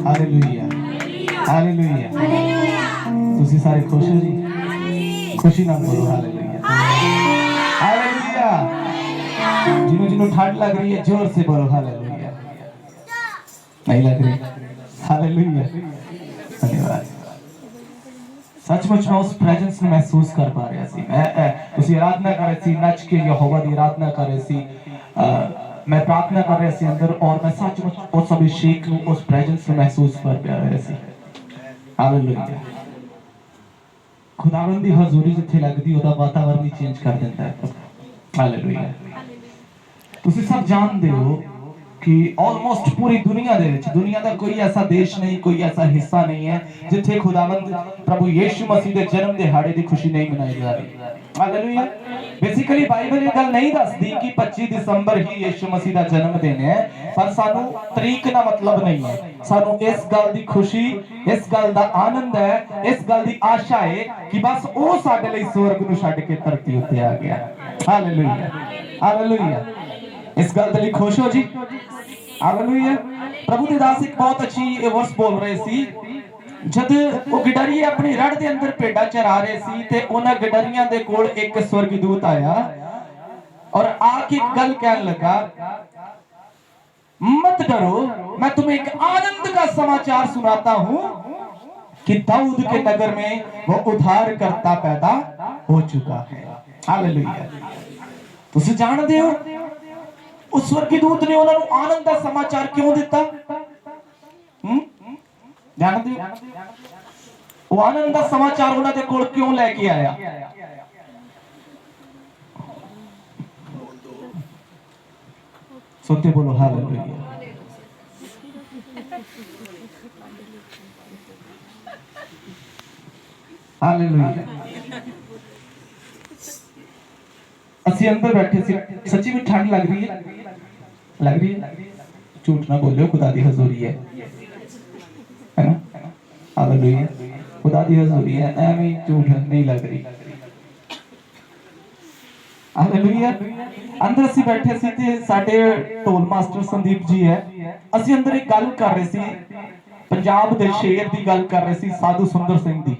Hallelujah hallelujah. तुसी सारे खुश हो जी? खुशी ना बोलो हालेलुया हालेलुया। जिन्हों जिन्हों ठंड लग रही है जोर से बोलो हालेलुया। नहीं लग रही? हालेलुया धन्यवाद। सचमुच मैं उस प्रेजेंस में महसूस कर पा रहा सी। मैं उसी आराधना कर रही सी, नच के यहोवा दी आराधना कर रही सी। मैं प्रार्थना कर रहा सी अंदर और मैं सचमुच उस अभिषेक को उस प्रेजेंस में महसूस कर पा रहा सी। हालेलुया। खुदावंद दी हजूरी जिथे लगदी ओदा वातावरण ही चेंज कर देता है प्रभु। हालेलुया। तुसी सब जानते हो कि ऑलमोस्ट पूरी दुनिया दे विच दुनिया का कोई ऐसा देश नहीं, कोई ऐसा हिस्सा नहीं है जिथे खुदावंद प्रभु यीशु मसीह के जन्म दिहाड़े की खुशी नहीं मनाई जा रही। हालेलुया। बेसिकली बाइबल ये गल नहीं दसदी कि 25 दिसंबर ही यीशु मसीह का जन्मदिन है, पर सानू तरीक का मतलब नहीं है। सानू इस गल की खुशी, इस गल का आनंद है, इस गल की आशा है कि बस वो साडे लई स्वर्ग नूं छड्ड के धरती उत्ते आ गया। Hallelujah hallelujah. इस गल के लिए खुश हो जी? हालेलुया। प्रभु दे दास एक बहुत अच्छी वर्स बोल रहे सी। जद वो गिडरिए अपनी रड़ दे अंदर भेड़ा चरा रहे सी ते उन्हां गिडरियां दे कोल एक स्वर्गदूत आया और आके एक गल कहने लगा, मत डरो, मैं तुम्हें एक आनंद का समाचार सुनाता हूं कि दाऊद के नगर में वो उद्धार करता पैदा हो चुका है। हालेलुया। तुसी जानदे हो उस स्वर्गदूत ने उन्होंने आनंद का समाचार क्यों दिता? जानते हो वो आनंद का समाचार उन्होंने कोल क्यों लेके आया? सोते बोलो हालेलुया हालेलुया। असि अंदर बैठे सी, सच्ची में ठंड लग रही है, लग रही है, झूठ ना बोलियो, खुदा दी हजूरी है ना? हालेलुया। खुदा दी हजूरी है, एवें झूठ नहीं लग रही। हालेलुया। अंदर असि बैठे सी ते साडे ढोल मास्टर संदीप जी है, असि अंदर एक गल कर रहे सी, पंजाब दे शेर दी गल कर रहे सी, साधु सुंदर सिंह दी।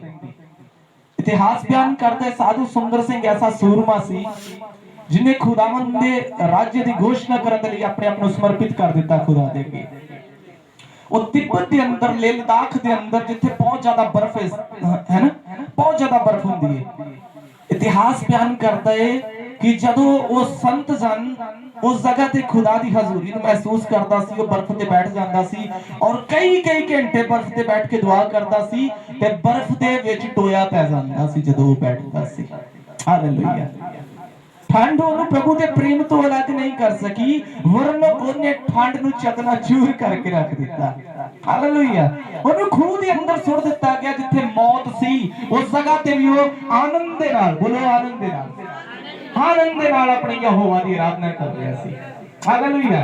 इतिहास बयान करते साधु सुंदर सिंह ऐसा सूरमा सी जिन्हें खुदावंद दे राज्य की घोषणा करने लिए अपने आप को समर्पित कर दिता खुदा दे अगे। वो तिब्बत के अंदर, लेह लद्दाख के अंदर जिथे बहुत ज्यादा बर्फ है ना, बहुत ज्यादा बर्फ होती है। इतिहास बयान करता है कि जदों वो संत जन उस जगह ते खुदा दी हजूरी नूं महसूस करदा सी, वो बर्फ ते बैठ जांदा सी और कई कई घंटे बर्फ ते बैठ के दुआ करदा सी ते बर्फ दे विच टोया पै जांदा सी जदों वो बैठदा सी। हालेलुया। ठंड ओनू प्रभु के प्रेम तो अलग नहीं कर सकी, वरन ओने ठंड नूं चकनाचूर करके रख दिता। हालेलुया। ओनू खूह दे अंदर सुट दिता गया जिथे मौत सी, उस जगह ते भी वो आनंद दे नाल, बोलो आनंद दे नाल, आनंद दे नाल अपनी यहोवा दी आराधना कर रहा सी। हालेलुया।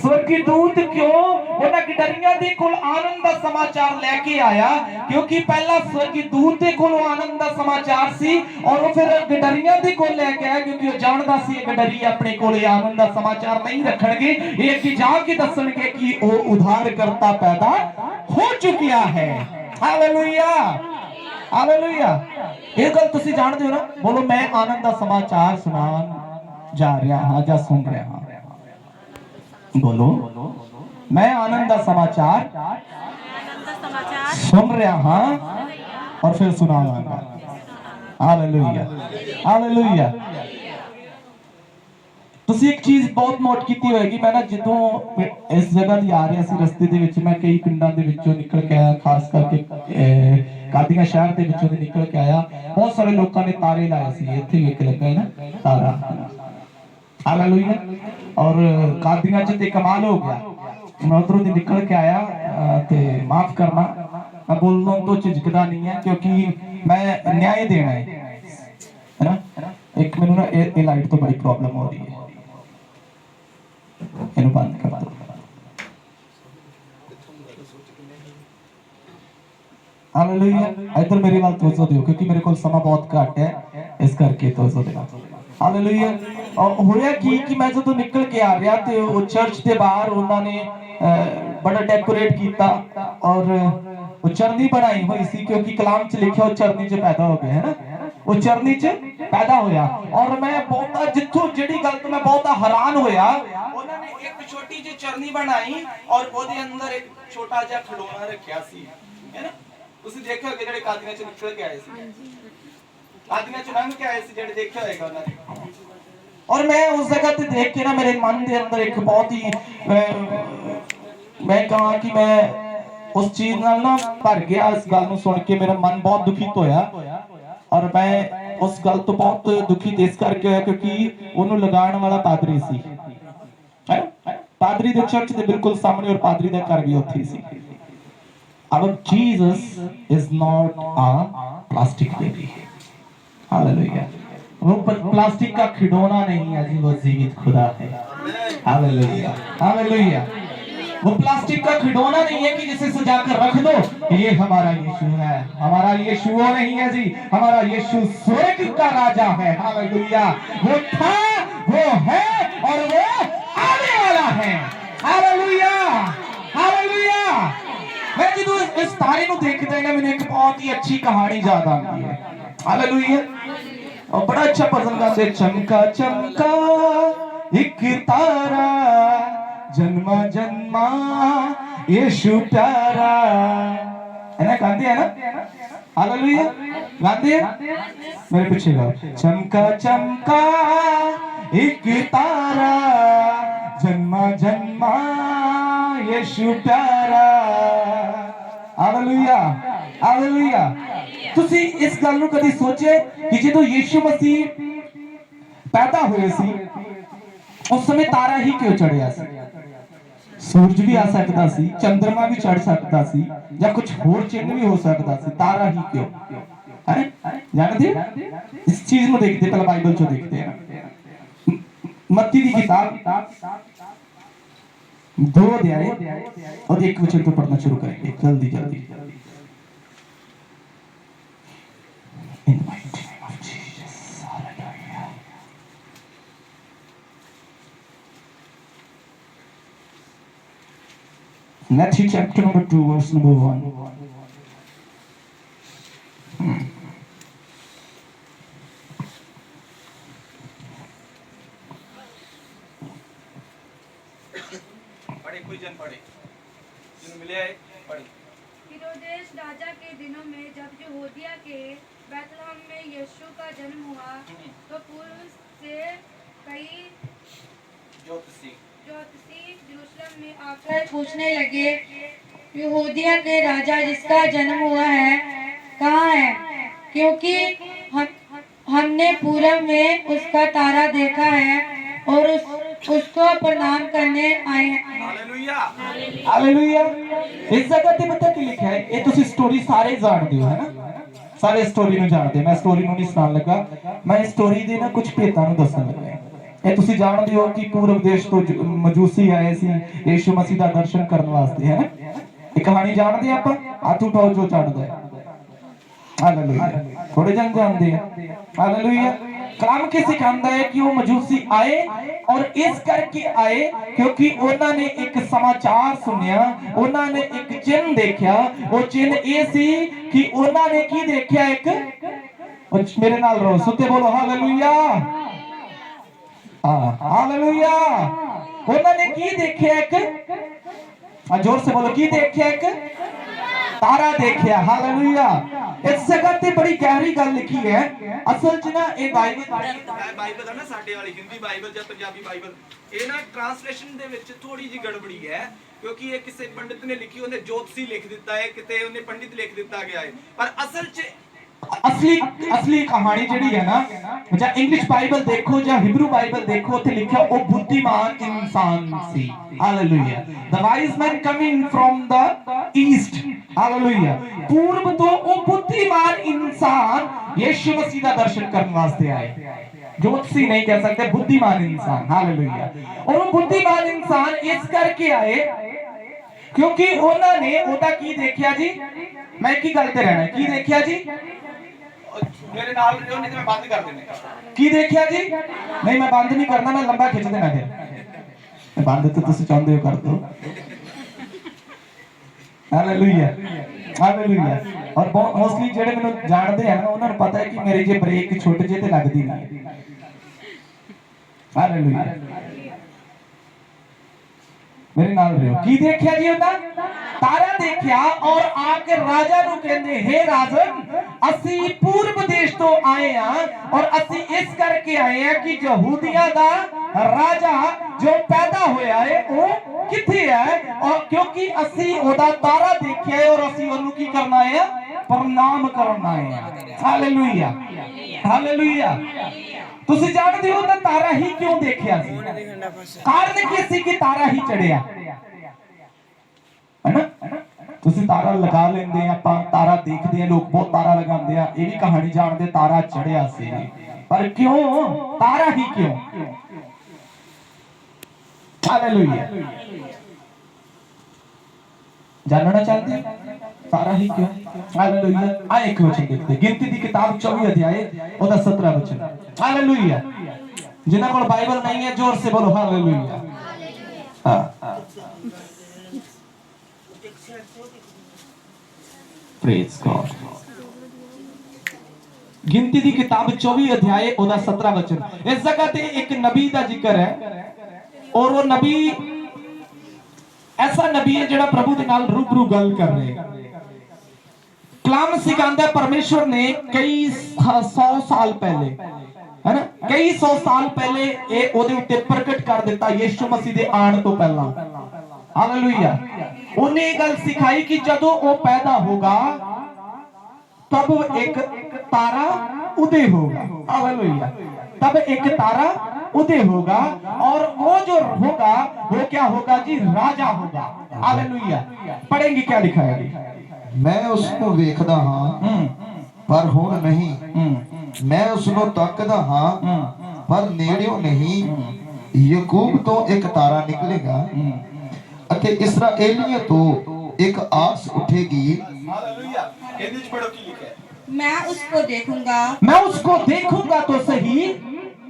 स्वर्गदूत क्यों उन्हां गिडरियां दे कोल आनंद दा समाचार लेके आया? क्योंकि पहला स्वर्गदूत दे कोल आनंद दा समाचार सी और वो फिर गिडरियां दे कोल लेके आया, क्योंकि वो जानदा सी गिडरी अपने कोल आनंद दा समाचार नहीं रखणगे, ये कि जाके दसणगे कि वो उद्धार करता पैदा हो चुकिया है। Hallelujah hallelujah. ये गल तुसी जानदे हो ना? बोलो मैं आनंद दा समाचार सुनान जा रहा हां या सुन रहा हां। बोलो मैं आनंद दा समाचार सुन रहा हां और फिर सुनावांगा। Hallelujah hallelujah. तुसी एक चीज बहुत नोट की होगी, मैं ना जितों इस जगह दी आ रहा सी रस्ते दे विच, मैं कई पिंडां दे विचों निकल के आया, खास करके कादियां शहर दे विचों दी निकल के आया। बहुत सारे लोगों ने तारे लाए सी, इत्थे भी एक लगा है ना तारा। हालेलुया। और कादियां च ते कमाल हो गया, मैं उधरों दी निकल के आया ते माफ करना, मैं बोलना तो झिझकदा नहीं है क्योंकि मैं न्याय देना है ना। एक मैनू ना ए लाइट तो बड़ी प्रॉब्लम हो रही है, इन्हें बंद कर दो। हालेलुया। इधर मेरी बात तवज्जो दियो क्योंकि मेरे को समा बहुत घट है, इस करके तवज्जो देना। हालेलुया। और होया कि मैं जो निकल के आ गया ते वो चर्च के बाहर उन्होंने बड़ा डेकोरेट किया और वो चरनी बनाई हुई सी क्योंकि कलाम च लिखा वो चरनी च पैदा हो गया है ना, वो चरनी च पैदा होया। और मैं बहुत जिथों जेडी गल तो मैं बहुत हैरान होया, उन्होंने एक छोटी जी चरनी बनाई और ओदे अंदर एक छोटा जा खिडौना रखया सी, है ना। ਤੁਸੀਂ ਦੇਖਿਆ ਹੋਵੇਗਾ ਜਿਹੜੇ ਕਾਦੀਆਂ ਚ ਨਿਕਲ ਕੇ ਆਏ ਸੀ, ਕਾਦੀਆਂ ਚ ਲੰਘ ਕੇ ਆਏ ਸੀ, ਜਿਹੜੇ ਦੇਖਿਆ ਹੋਵੇਗਾ ਉਹਨਾਂ ਨੇ। और मैं उस जगह पे देख के ना मेरे मन के अंदर एक बहुत ही मैं कहा कि मैं उस चीज नाल ना भर गया। इस गल ਨੂੰ सुन के मेरा मन बहुत दुखित होया और मैं उस गल तो बहुत दुखित इस करके होया क्योंकि ਉਹਨੂੰ ਲਗਾਉਣ ਵਾਲਾ ਪਾਦਰੀ ਸੀ, है पादरी ਦੇ चर्च ਦੇ बिल्कुल सामने और पादरी ਦਾ ਘਰ ਵੀ ਉੱਥੇ ਸੀ। Our Jesus is not a plastic baby. Hallelujah. वो प्लास्टिक का खिलौना नहीं है जी, वो जीवित खुदा है। Hallelujah hallelujah. वो प्लास्टिक का खिलौना नहीं है कि जिसे सजा कर रख दो, ये हमारा यीशु है। हमारा यीशु वो नहीं है जी, हमारा यीशु स्वर्ग का राजा है। हालेलुया। वो था, वो है और वो आने वाला है। Hallelujah hallelujah. मैं जो इस तारे को देखते हैं ना, मैंने एक बहुत ही अच्छी कहानी याद आती है। हालेलुया। और बड़ा अच्छा पसंद गाते, चमका चमका एक तारा जन्मा जन्मा यीशु प्यारा, है ना, गाते हैं ना। हालेलुया गाते हैं मेरे पीछे गाओ, चमका चमका एक तारा जन्मा जन्मा यीशु प्यारा। Hallelujah hallelujah. ਤੁਸੀਂ ਇਸ ਗੱਲ ਨੂੰ ਕਦੀ ਸੋਚੇ ਕਿ ਜਦੋਂ ਯੀਸ਼ੂ ਮਸੀਹ ਪੈਦਾ ਹੋਏ ਸੀ ਉਸ ਸਮੇਂ ਤਾਰਾ ਹੀ ਕਿਉਂ ਚੜਿਆ ਸੀ? ਸੂਰਜ ਵੀ ਆ ਸਕਦਾ ਸੀ, ਚੰਦਰਮਾ ਵੀ ਚੜ ਸਕਦਾ ਸੀ ਜਾਂ ਕੁਝ ਹੋਰ ਚਿੰਨ ਵੀ ਹੋ ਸਕਦਾ ਸੀ, ਤਾਰਾ ਹੀ ਕਿਉਂ? ਹੈ ਜਾਣਦੇ ਇਸ ਚੀਜ਼ ਨੂੰ ਦੇਖਦੇ, ਪਹਿਲਾਂ ਬਾਈਬਲ ਚੋਂ ਦੇਖਦੇ ਹਾਂ। ਮੱਤੀ ਦੀ ਕਿਤਾਬ 2 अध्याय और 1 वचन को पढ़ना शुरू करेंगे जल्दी जल्दी। In the mighty name of Jesus. Hallelujah. Matthew chapter number 2 verse number 1. पढ़े कोई जन पढ़े, जिन्हें मिले है पढ़े। हेरोदेस राजा के दिनों में जब यहूदिया के बैतलहम में यीशु का जन्म हुआ तो पूर्व से कई ज्योतिषी यरूशलेम में आकर पूछने लगे, यहूदिया के राजा जिसका जन्म हुआ है कहाँ है? क्योंकि हमने पूरब में उसका तारा देखा है और उसको प्रणाम करने आए हैं। Hallelujah hallelujah. इस जगह ते पता की लिखा है, ये तुसी स्टोरी सारे जानते हो, है ना, सारे स्टोरी ਨੂੰ ਜਾਣਦੇ। ਮੈਂ ਸਟੋਰੀ ਨੂੰ ਨਹੀਂ ਸੁਣਾਉਣ ਲੱਗਾ, ਮੈਂ ਸਟੋਰੀ ਦੇ ਨਾ ਕੁਝ ਭੇਤਾਂ ਨੂੰ ਦੱਸਣ ਲੱਗਾ। ਇਹ ਤੁਸੀਂ ਜਾਣਦੇ ਹੋ ਕਿ ਪੂਰਬ ਦੇਸ਼ ਤੋਂ ਮਜੂਸੀ ਆਏ ਸੀ ਯੀਸ਼ੂ ਮਸੀਹ ਦਾ ਦਰਸ਼ਨ ਕਰਨ ਵਾਸਤੇ, ਹੈ ਨਾ। ਇਹ ਕਹਾਣੀ ਜਾਣਦੇ ਆਪਾਂ, ਹੱਥ ਉਠਾਓ ਜੋ ਜਾਣਦਾ ਹੈ। हालेलुया। थोड़े जन जानते हैं। हालेलुया। कलाम के सिखाता है कि वो मजूसी आए और इस करके आए क्योंकि उन्होंने एक समाचार सुनिया, उन्होंने एक चिन्ह देखा। वो चिन्ह ये सी कि उन्होंने की देखा, एक मेरे नाल रहो सुते बोलो हालेलुया हालेलुया। उन्होंने की देखा, एक जोर से बोलो, की देखा, एक तारा देखा। हालेलुया। इस जगह ते बड़ी गहरी गल लिखी है। असल च ना ये बाइबल है ना, साडे वाली हिंदी बाइबल या पंजाबी बाइबल, ये ना ट्रांसलेशन दे विच थोड़ी जी गड़बड़ी है क्योंकि ये किसी पंडित ने लिखी, उन्हें ज्योतिषी लिख दिता है, किते उन्हें पंडित लिख दिता गया है, पर असल च असली कहानी जिहड़ी है ना, या इंग्लिश बाइबल देखो या हिब्रू बाइबल देखो, उत्थे लिखा वो बुद्धिमान इंसान सी। Hallelujah. The wise man coming from the east. Hallelujah. पूर्व तो वो बुद्धिमान इंसान यीशु मसीह का दर्शन करने वास्ते आए। ज्योतिषी नहीं कह सकते, बुद्धिमान इंसान। हालेलुया। और वो बुद्धिमान इंसान इस करके आए क्योंकि उन्होंने ओदा की देखा जी, मैं एक ही गल ते रहना की देखिया जी मेरे नाल रहियो नहीं तो मैं बंद कर देने की देखिया जी नहीं मैं बंद नहीं करना मैं लंबा खिंच देना फिर बंद तो तुम चाहते हो कर दो हालेलुया हालेलुया और मोस्टली जेडे मैंने जानते हैं ना उन्होंने पता है कि मेरी जे ब्रेक छोटे जे ते लगदी नहीं हालेलुया मेरे नाल रहियो की देखिया जी उन्हां तारा देखिया और आके राजा नु कहंदे हे राजन असी पूर्व देश तो आए हां और असी इस करके आए हैं कि यहूदिया दा राजा जो पैदा होया है वो किथे है और क्योंकि असी ओदा तारा देखिया है और असी ओनु की करना है प्रणाम करना है हालेलुया हालेलुया तुसी जानदे हो ना तारा ही क्यों देखिया सी कारण की सी कि तारा ही चढ़िया है ना तुसी तारा लगा लेंदे ਆਪਾਂ तारा देखदे हैं लोग बहुत तारा लगांदे हैं ये भी कहानी जानदे तारा चढ़िया सी पर क्यों तारा ही क्यों हालेलुया जानना चाहते हैं तारा ही क्यों हालेलुया आ एक वचन देखते हैं गिनती दी किताब 24 अध्याय ओदा 17 वचन हालेलुया जिन्हां कोल बाइबल नहीं है जोर से बोलो हालेलुया हां प्रेज गॉड गिनती दी किताब 24 अध्याय ओदा 17 वचन इस जगह ते एक नबी दा जिक्र है और वो नबी ऐसा नबी है जेड़ा प्रभु दे नाल रूबरू गल कर रहे कलाम सिखांदा परमेश्वर ने कई 100 साल पहले है ना कई 100 साल पहले ये ओदे उत्ते प्रकट कर दिता यीशु मसीह दे आने तो पहला हालेलुया उन्हें गल सिखाई कि जदों वो पैदा होगा तब एक तारा उदय होगा हालेलुया तब एक तारा उदय होगा और वो जो होगा वो क्या होगा जी राजा होगा हालेलुया पढ़ेंगे क्या लिखा है मैं उसको वेखदा हां पर हुण नहीं मैं उसको तकदा हां पर नेड़ियों नहीं याकूब तो एक तारा निकलेगा अते इस्राएलियों तो एक आस उठेगी हालेलुया ਇਹਦੇ ਚ ਪੜੋ ਕੀ ਲਿਖਿਆ ਹੈ मैं उसको देखूंगा मैं उसको देखूंगा तो सही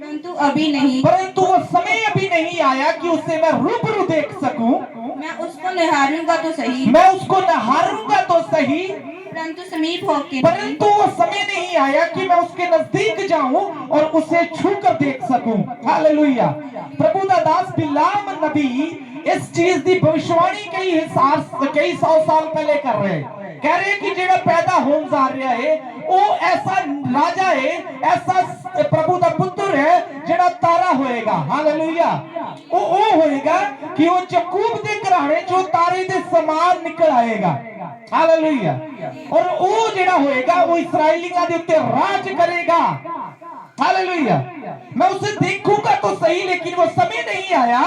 परंतु अभी नहीं परंतु वो समय अभी नहीं आया कि उससे मैं रूबरू देख सकूं मैं उसको निहारूंगा तो सही मैं उसको निहारूंगा तो सही परंतु समीप होके परंतु वो समय नहीं आया कि मैं उसके नजदीक जाऊं और उसे छूकर देख सकूं हालेलुया प्रभु दा दास बिलाम नबी इस चीज की भविष्यवाणी कई 100 साल पहले कर रहे कह रहे कि जेड़ा पैदा होने जा रहा है वो ऐसा राजा है ऐसा प्रभु दा पुत्र है जेड़ा तारा होएगा हालेलुया वो होएगा कि वो याकूब दे घराने जो तारे दे समान निकल आएगा हालेलुया और वो जेड़ा होएगा वो इस्राएलियों दे उत्ते राज करेगा हालेलुया मैं उसे देखूंगा तो सही लेकिन वो समय नहीं आया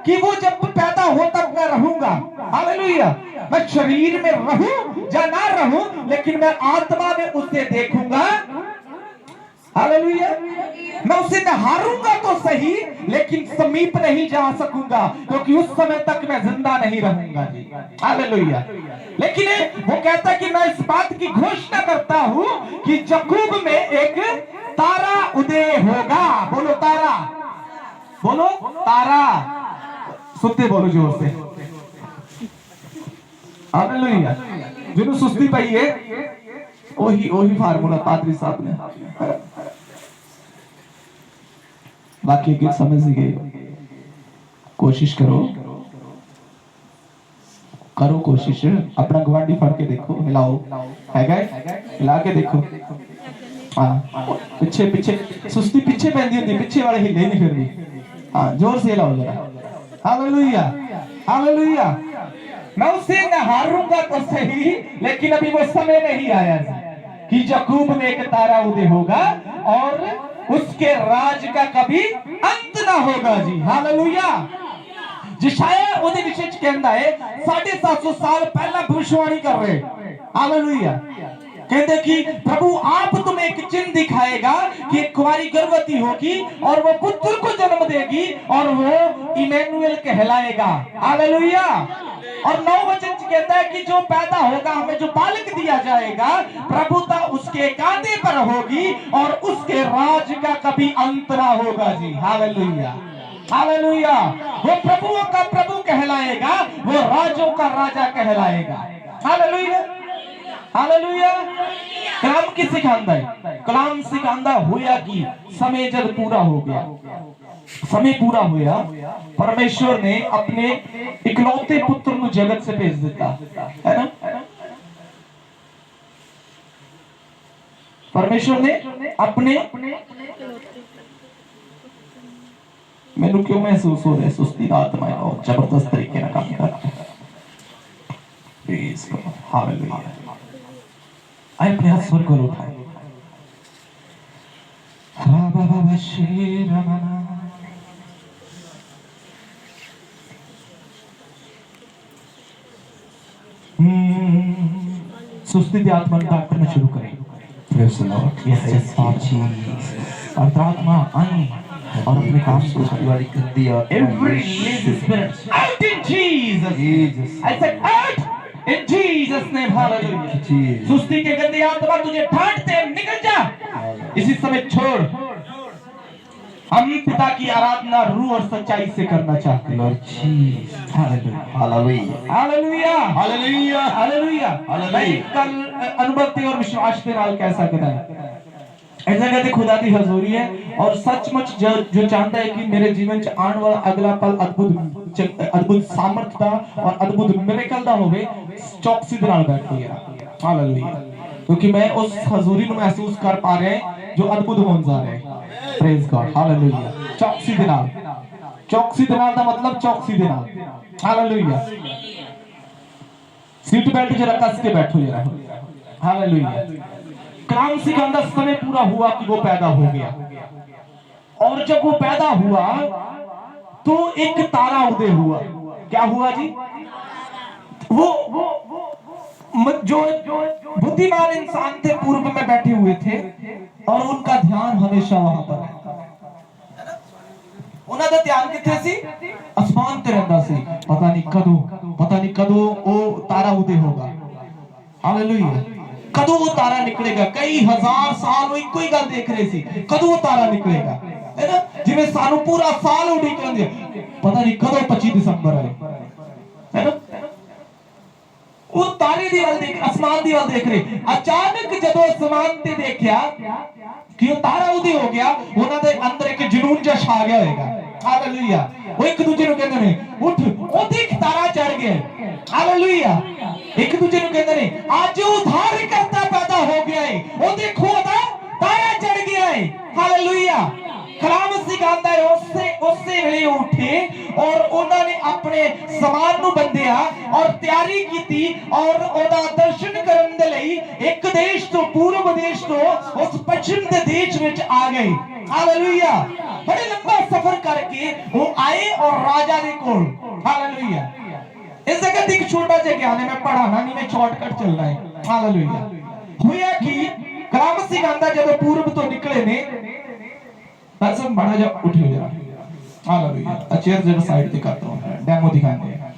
कि वो जब पैदा हो तब मैं रहूंगा हालेलुया मैं शरीर में रहूं या ना रहूं लेकिन मैं आत्मा में उसे देखूंगा हालेलुया मैं उसे निहारूंगा तो सही लेकिन समीप नहीं जा सकूंगा क्योंकि उस समय तक मैं जिंदा नहीं रहूंगा जी हालेलुया लेकिन वो कहता है कि मैं इस बात की घोषणा करता हूं कि याकूब में एक तारा उदय होगा बोलो तारा बोलो तारा सुनते बोलो जोर से हालेलुया जिन्हों सुस्ती पई है ओही फार्मूला पादरी साहब ने बाकी के समझ गए कोशिश करो कोशिश अपना गवांडी फड़ के देखो हिलाओ है हिला के देखो हाँ पीछे पीछे सुस्ती पीछे पैंदी होती पीछे वाले हिले नहीं फिर भी हाँ जोर से हिलाओ जरा हालेलुया हालेलुया मैं उसे निहारूंगा तो सही लेकिन अभी वो समय नहीं आया कि याकूब में एक तारा उदय होगा और उसके राज का कभी अंत ना होगा जी हालेलुया यशायाह ओदे विषय च कहंदा है 750 साल पहला भविष्यवाणी कर रहे हालेलुया कहते कि प्रभु आप तुम्हें एक चिन्ह दिखाएगा कि एक कुंवारी गर्भवती होगी और वो पुत्र को जन्म देगी और वो इमैनुएल कहलाएगा हालेलुया और 9 वचन कहता है कि जो पैदा होगा हमें जो बालक दिया जाएगा प्रभुता उसके कांधे पर होगी और उसके राज का कभी अंत ना होगा जी। Hallelujah hallelujah. वो प्रभुओं का प्रभु कहलाएगा, वो राजों का राजा कहलाएगा। Hallelujah hallelujah. कलाम की सिखांदा है, कलाम सिखांदा होया कि समय जब पूरा हो गया, समय पूरा होया, परमेश्वर ने अपने इकलौते पुत्र को जगत से भेज दिता है ना। परमेश्वर ने अपने, मैनू क्यों महसूस हो रहा है सुस्ती रात में और जबरदस्त तरीके से काम कर रहा है। Praise God hallelujah. आए अपने हाथ स्वर को उठाए। सुस्ती आत्मा डाक करना शुरू करें। Praise the Lord. Yes, पवित्र आत्मा आई और अपने काम को वाली गंदी आत्मा every lazy spirit out in Jesus. Jesus. I said out in Jesus name. Hallelujah. Jesus. सुस्ती के गंदी आत्मा तुझे डांटते निकल जा इसी समय छोड़। हम पिता की आराधना रूह और सच्चाई से करना चाहते हैं। Lord Jesus. Hallelujah. Hallelujah Hallelujah. Hallelujah. मैं कल अनुभव थे और विश्वास के नाल कैसा कहता है ऐसा कहते खुदा की हजूरी है और सचमुच जो चाहता है कि मेरे जीवन च आने वाला अगला पल अद्भुत सामर्थ दा और अद्भुत मिरेकल दा होवे, चौकसी दे नाल बैठो यार। हालेलुया। क्योंकि मैं उस हजूरी को महसूस कर पा रहे हैं जो अद्भुत होने जा रहे हैं। Praise God hallelujah. चौकसी दे नाल, चौकसी दे नाल दा मतलब चौकसी दे नाल। हालेलुया। सीट बेल्ट जरा कस के बैठो यार। हालेलुया। कलाम सिखांदा समय पूरा हुआ कि वो पैदा हो गया और जब वो पैदा हुआ तो एक तारा उदय हुआ। क्या हुआ जी? वो जो बुद्धिमान इंसान थे पूर्व में बैठे हुए थे और उनका ध्यान हमेशा वहां पर है। उन्हों का ध्यान किथे सी? आसमान ते रहंदा सी। पता नहीं कदों वो तारा उदय होगा। हालेलुया। कदों वो तारा निकलेगा? कई हजार साल वो इको ही गल देख रहे सी, कदों वो तारा निकलेगा, है ना। जिवें सानू पूरा साल उड़ीक रहिंदे, पता नहीं कदों 25 दिसंबर आए, है ना। वो तारे दी गल देख, आसमान दी गल देख रहे। अचानक जब आसमान ते देखया कि वो तारा उदय हो गया, उन्हां दे अंदर एक जुनून जा छा गया होगा। हालेलुया। वो एक दूजे नु कहंदे ने उठ ओ देख तारा चढ़ गया। हालेलुया। एक दूजे नु कहंदे ने आज उद्धार करता पैदा हो गया है, ओ देखो तारा चढ़ गया है। हालेलुया। कलाम सिखांदा है उससे वेले उठे और उन्होंने अपने समान नु बंधिया और तैयारी की और ओदा दर्शन करन दे लई एक देश तो पूर्व देश तो उस पश्चिम दे देश विच आ गए। हालेलुया। बड़े लंबा सफर करके वो आए और राजा दे कोल। हालेलुया। इस जगह एक छोटा सा ज्ञान है, मैं पढ़ाना नहीं, मैं शॉर्टकट चल रहा है। हालेलुया। होया कि कलाम सिखांदा जब पूर्व तो निकले ने सब बड़ा जा उठ हो जा। हालेलुया। चेयर जरा साइड पे करता हूं, डेमो दिखाने हैं।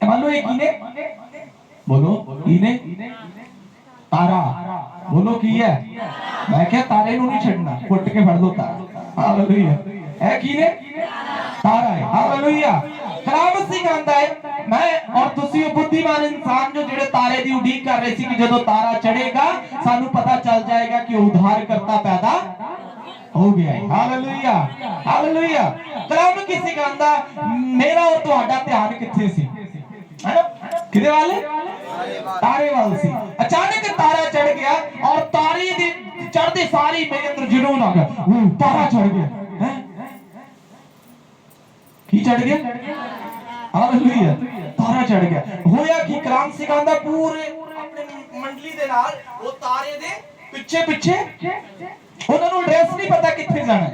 मान लो एक इने बोलो, इने तारा बोलो की है। मैं क्या तारे नु नहीं छड़ना, फुट के फड़ लो तारा। हालेलुया। है की ने तारा है। हालेलुया। कलाम सिखांदा है मैं और तुसी बुद्धिमान इंसान जो जेड़े तारे दी उड़ीक कर रहे सी कि जदों तारा चढ़ेगा सानू पता चल जाएगा कि उद्धार करता पैदा हो गया है। Hallelujah hallelujah. कलाम की सिखांदा मेरा और तुहाडा ध्यान किथे सी? है ना, किदे वाले? तारे वाल सी। अचानक तारा चढ़ गया और तारे दे चढ़दे सारी मेरे अंदर जुनून आ गया। तारा चढ़ गया है। की चढ़ गया? हालेलुया। तारा चढ़ गया। होया कि कलाम सिखांदा पूरे अपने मंडली दे नाल वो तारे दे पिछे पिछे उन्हां नु एड्रेस नहीं पता किथे जाना है।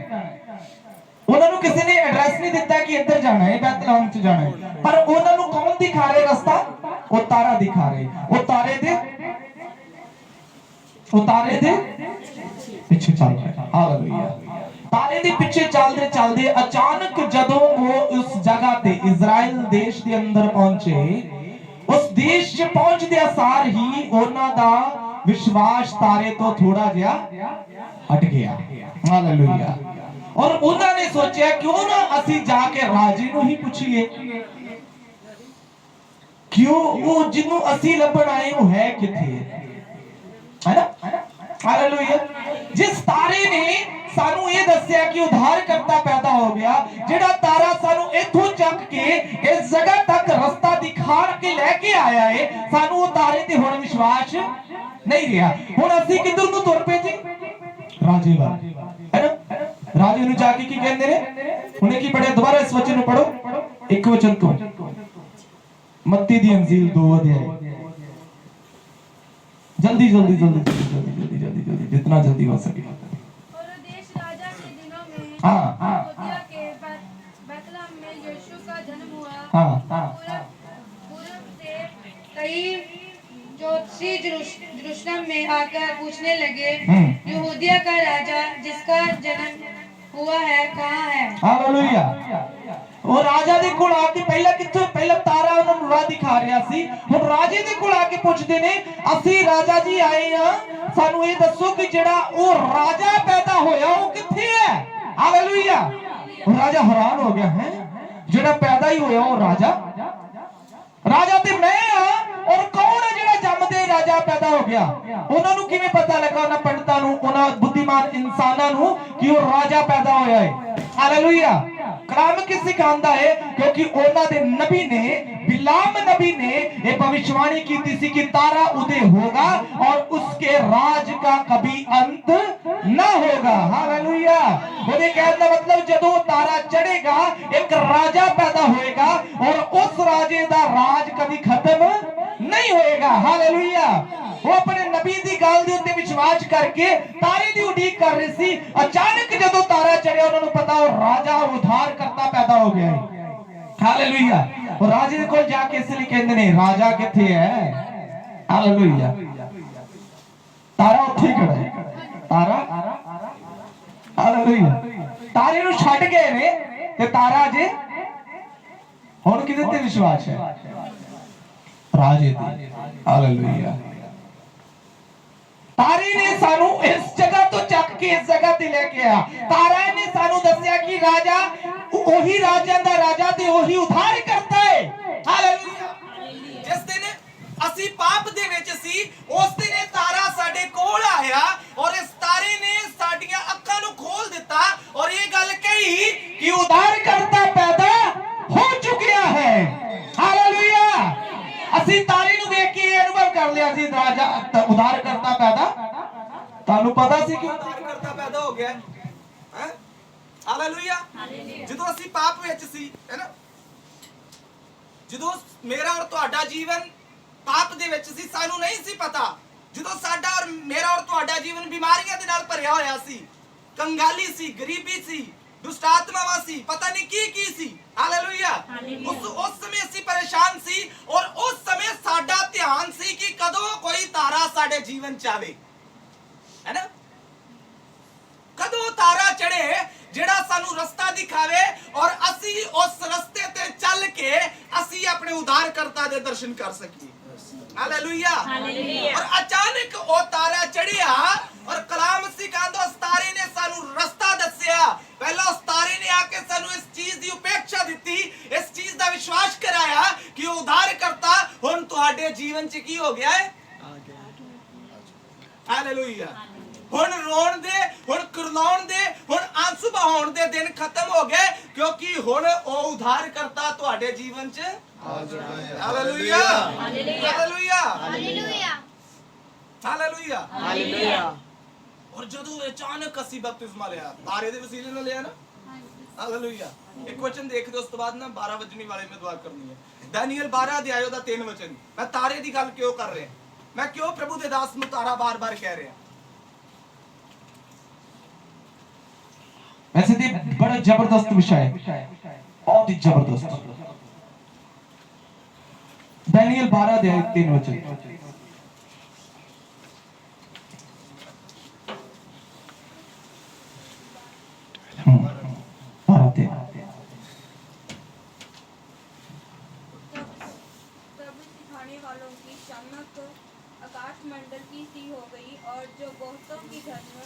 उन्हां नु किसी ने एड्रेस नहीं दिता कि इधर जाना है, बैतलहम च जाना है, पर उन्हां नु कौन दिखा रहे रास्ता? वो तारा दिखा रहे। वो तारे दे पिछे चल रहा है। हालेलुया। ਤਾਰੇ ਦੇ ਪਿੱਛੇ ਚੱਲਦੇ ਚੱਲਦੇ ਅਚਾਨਕ ਜਦੋਂ ਉਹ ਉਸ ਜਗ੍ਹਾ ਤੇ ਇਜ਼ਰਾਈਲ ਦੇਸ਼ ਦੇ ਅੰਦਰ ਪਹੁੰਚੇ, ਉਸ ਦੇਸ਼ 'ਚ ਪਹੁੰਚਦੇ ਸਾਰ ਹੀ ਉਹਨਾਂ ਦਾ ਵਿਸ਼ਵਾਸ ਤਾਰੇ ਤੋਂ ਥੋੜਾ ਜਿਹਾ ਹਟ ਗਿਆ। ਹਾਲੇਲੂਇਆ। ਔਰ ਉਹਨਾਂ ਨੇ ਸੋਚਿਆ ਕਿਉਂ ਨਾ ਅਸੀਂ ਜਾ ਕੇ ਰਾਜੇ ਨੂੰ ਹੀ ਪੁੱਛੀਏ, ਕਿਉਂ ਉਹ ਜਿਹਨੂੰ ਅਸੀਂ ਲੱਭਣ ਆਏ ਉਹ ਹੈ ਕਿੱਥੇ, ਹੈ ਨਾ। ਹਾਲੇਲੂਇਆ। ਜਿਸ ਤਾਰੇ ਨੇ ਸਾਨੂੰ ਇਹ ਦੱਸਿਆ ਕਿ ਉਧਾਰ ਕਰਤਾ ਪੈਦਾ ਹੋ ਗਿਆ, ਜਿਹੜਾ ਤਾਰਾ ਸਾਨੂੰ ਇੱਥੋਂ ਚੱਕ ਕੇ ਇਸ ਜਗ੍ਹਾ ਤੱਕ ਰਸਤਾ ਦਿਖਾ ਕੇ ਲੈ ਕੇ ਆਇਆ ਹੈ, ਸਾਨੂੰ ਉਹ ਤਾਰੇ ਤੇ ਹੁਣ ਵਿਸ਼ਵਾਸ ਨਹੀਂ ਰਿਹਾ। ਹੁਣ ਅਸੀਂ ਕਿੱਧਰ ਨੂੰ ਤੁਰ ਪਏ ਜੀ? ਰਾਜੇ ਵੱਲ, ਹੈ ਨਾ। ਰਾਜੇ ਨੂੰ ਜਾ ਕੇ ਕੀ ਕਹਿੰਦੇ ਨੇ? ਹੁਣੇ ਕੀ ਪੜਿਆ? ਦੁਬਾਰਾ ਇਸ ਵਚਨ ਨੂੰ ਪੜੋ, ਇੱਕ ਵਚਨ ਤੋਂ, ਮੱਤੀ ਦੀ ਅੰਜੀਲ 2 ਅਧਿਆਇ। जल्दी जल्दी जल्दी जल्दी जल्दी जल्दी जल्दी जल्दी जितना जल्दी हो सके। और देश राजा के दिनों में हाँ। यहूदिया के बैतलहम में यीशु का जन्म हुआ। हाँ। पूर्व से कई ज्योतिषी यरूशलेम में आकर पूछने लगे, यहूदिया का राजा जिसका जन्म हुआ है कहाँ है? हालेलुया। ਉਹ ਰਾਜਾ ਦੇ ਕੋਲ ਆ ਕੇ ਪਹਿਲਾਂ ਤਾਰਾ ਉਹਨਾਂ ਨੂੰ ਰਾਹ ਦਿਖਾ ਰਿਹਾ ਸੀ, ਹੁਣ ਰਾਜੇ ਦੇ ਕੋਲ ਆ ਕੇ ਪੁੱਛਦੇ ਨੇ, ਅਸੀਂ ਰਾਜਾ ਜੀ ਆਏ ਆ, ਸਾਨੂੰ ਇਹ ਦੱਸੋ ਕਿ ਜਿਹੜਾ ਉਹ ਰਾਜਾ ਪੈਦਾ ਹੋਇਆ ਉਹ ਕਿੱਥੇ ਹੈ? ਹਾਲੇਲੂਇਆ। ਉਹ ਰਾਜਾ ਹੈਰਾਨ ਹੋ ਗਿਆ, ਹੈ ਜਿਹੜਾ ਪੈਦਾ ਹੀ ਹੋਇਆ ਉਹ ਰਾਜਾ ਤੇ ਮੈਂ ਆ, ਔਰ ਕੌਣ ਹੈ ਜਿਹੜਾ ਜੰਮਦੇ ਰਾਜਾ ਪੈਦਾ ਹੋ ਗਿਆ? ਉਹਨਾਂ ਨੂੰ ਕਿਵੇਂ ਪਤਾ ਲੱਗਾ, ਉਹਨਾਂ ਪੰਡਤਾਂ ਨੂੰ, ਉਹਨਾਂ ਬੁੱਧੀਮਾਨ ਇਨਸਾਨਾਂ ਨੂੰ, ਕਿ ਉਹ ਰਾਜਾ ਪੈਦਾ ਹੋਇਆ ਹੈ? ਹਾਲੇਲੂਇਆ। ਕਲਾਮ ਕਿਸ ਸਿਖਾਉਂਦਾ ਹੈ? ਕਿਉਂਕਿ ਉਹਨਾਂ ਦੇ ਨਬੀ ਨੇ, बिलाम नबी ने ये भविष्यवाणी की थी कि तारा उदय होगा और उसके राज का कभी अंत न होगा। हालेलुया। उन्हें कहने का मतलब जदों तारा चढ़ेगा एक राजा पैदा होएगा और उस राजे का राज कभी खत्म नहीं होएगा। हालेलुया। वो अपने नबी दी गल दे उत्ते विश्वास करके तारे दी उड़ीक कर रहे सी। अचानक जदों तारा चढ़िया उन्होंने पता वो राजा और उद्धार करता पैदा हो गया है। हालेलुया। और राजे को जाके इसलिए कहते ने राजा किथे है? हालेलुया। तारा उत्थे खड़ा है। तारा हालेलुया। तारे नु छੱਡ गए ने ते तारा जे हुण किदे ते विश्वास है? राजे ते। हालेलुया। तारे ने सानू इस जगह तो चक के इस जगह ते लेके आया। तारा ने सानू दस्या कि राजा ओही राजा दा राजा ते ओही उद्धार करता है। हालेलुया। जिस दिन ਅਸੀਂ ਪਾਪ ਦੇ ਵਿੱਚ ਸੀ ਉਸ ਦਿਨ ਇਹ ਤਾਰਾ ਸਾਡੇ ਕੋਲ ਆਇਆ ਔਰ ਇਸ ਤਾਰੇ ਨੇ ਸਾਡੀਆਂ ਅੱਖਾਂ ਨੂੰ ਖੋਲ ਦਿੱਤਾ ਔਰ ਇਹ ਗੱਲ ਕਹੀ कि उद्धार करता पैदा हो चुका है। हालेलुया। ਅਸੀਂ ਤਾਰੇ ਨੂੰ ਦੇਖ ਕੇ ਇਹ ਅਨੁਭਵ ਕਰ ਲਿਆ ਸੀ ਰਾਜਾ ਉਧਾਰ ਕਰਤਾ ਪੈਦਾ। ਤੁਹਾਨੂੰ ਪਤਾ ਸੀ ਕਿ ਉद्धार ਕਰਤਾ ਪੈਦਾ ਹੋ ਗਿਆ ਹੈ। ਹਾਲੇਲੂਇਆ। ਜਦੋਂ ਅਸੀਂ ਪਾਪ ਵਿੱਚ ਸੀ ਹੈ ਨਾ, ਜਦੋਂ ਮੇਰਾ ਔਰ ਤੁਹਾਡਾ ਜੀਵਨ ਪਾਪ ਦੇ ਵਿੱਚ ਸੀ, ਸਾਨੂੰ ਨਹੀਂ ਸੀ ਪਤਾ। ਜਦੋਂ ਸਾਡਾ ਔਰ ਮੇਰਾ ਔਰ ਤੁਹਾਡਾ ਜੀਵਨ ਬਿਮਾਰੀਆਂ ਦੇ ਨਾਲ ਭਰਿਆ ਹੋਇਆ ਸੀ, ਕੰਗਾਲੀ ਸੀ, ਗਰੀਬੀ ਸੀ, ਦੁਸ਼ਟ ਆਤਮਾਵਾਂ ਸੀ, ਪਤਾ ਨਹੀਂ ਕੀ ਸੀ। ਹਾਲੇਲੂਇਆ। ਉਸ ਸਮੇਂ ਅਸੀਂ ਪਰੇਸ਼ਾਨ ਸੀ ਔਰ ਉਸ ਸਮੇਂ ਸਾਡਾ ਧਿਆਨ ਸੀ ਕਿ ਕਦੋਂ ਕੋਈ ਤਾਰਾ ਸਾਡੇ ਜੀਵਨ ਚ ਆਵੇ, ਹੈ ਨਾ। ਕਦੋਂ ਤਾਰਾ ਚੜੇ ਜਿਹੜਾ ਸਾਨੂੰ ਰਸਤਾ ਦਿਖਾਵੇ ਔਰ ਅਸੀਂ ਉਸ ਰਸਤੇ ਤੇ ਚੱਲ ਕੇ ਅਸੀਂ ਆਪਣੇ ਉद्धारकर्ता ਦੇ ਦਰਸ਼ਨ ਕਰ ਸਕੀਏ। हालेलुया। और अचानक वो तारा चढ़िया और कलाम सिखांदा उस तारे ने सानू रास्ता दस्या। पहला उस तारे ने आके सानू इस चीज दी उपेक्षा दित्ती, इस चीज दा विश्वास कराया कि वो उद्धार करता हुण तुहाडे जीवन च की हो गया है। हालेलुया। हुण रोण दे, हुण कुरलाउण दे, हुण आंसू बहाउण दे दिन खत्म हो गए क्योंकि हुण वो उद्धार करता तुहाडे जीवन च hallelujah. Hallelujah. Hallelujah. Hallelujah. Hallelujah. और जदों अचानक ਅਸੀਂ ਬਪਤਿਸਮਾ ਲਿਆ ਤਾਰੇ ਦੇ ਵਸੀਲੇ ਨਾਲ ਲਿਆ ਨਾ। ਹਾਲੇਲੂਇਆ। ਇੱਕ ਵਚਨ ਦੇਖ ਦਿਓ ਉਸ ਤੋਂ ਬਾਅਦ ਨਾ 12 ਵਜਣੀ ਵਾਲੇ ਮੈਂ ਦੁਆ ਕਰਨੀ ਹੈ। ਦਾਨੀਏਲ 12 ਅਧਿਆਇ ਦਾ 3 ਵਚਨ। ਮੈਂ ਤਾਰੇ ਦੀ ਗੱਲ ਕਿਉਂ ਕਰ ਰਿਹਾ? ਮੈਂ ਕਿਉਂ ਪ੍ਰਭੂ ਦੇ ਦਾਸ ਨੂੰ ਤਾਰਾ ਬਾਰ-ਬਾਰ ਕਹਿ ਰਿਹਾ? वैसे तो बड़ा जबरदस्त विषय है, बहुत ही जबरदस्त। दानियल 12 अध्याय 3 वचन। चमक आकाश मंडल की सी हो गई, और जो बहुतों की धर्म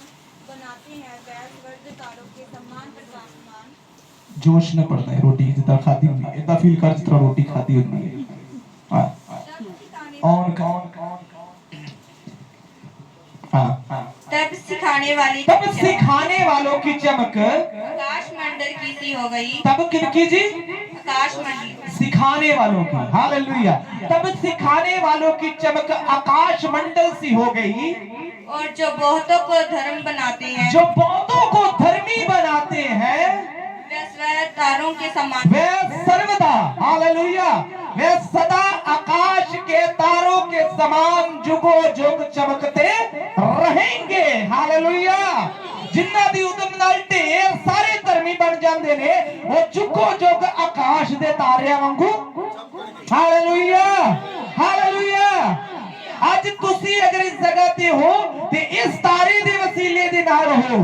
बनाते हैं वह स्वर्ग तारों के समान प्रकाशमान। जोश न पड़ता है रोटी जितना खाती हुई इतना फील कर जितना रोटी खाती होती है। हाँ तब सिखाने और कौन तब सिखाने वाली तब सिखाने वालों की चमक आकाश मंडल की सी हो गई। तब किनकी जी? आकाश मंडल सिखाने वालों की। हालेलुया। तब सिखाने वालों की चमक आकाश मंडल सी हो गई, और जो बहुतों को धर्म बनाते हैं जो बहुतों को धर्मी बनाते हैं वह स्वर्ग तारों के समान। वे सर्वदा, हालेलुया, वे सदा आकाश के तारों के समान जुगो जुग चमकते रहेंगे। हालेलुया। जिन्ना दी उदम नाल ढेर सारे धर्मी बन जाते ने वो जुगो जुग आकाश दे तारियां वांगू। Hallelujah, hallelujah. आज तुसी अगर इस जगह ते हो ते इस तारे दे वसीले दे नाल हो।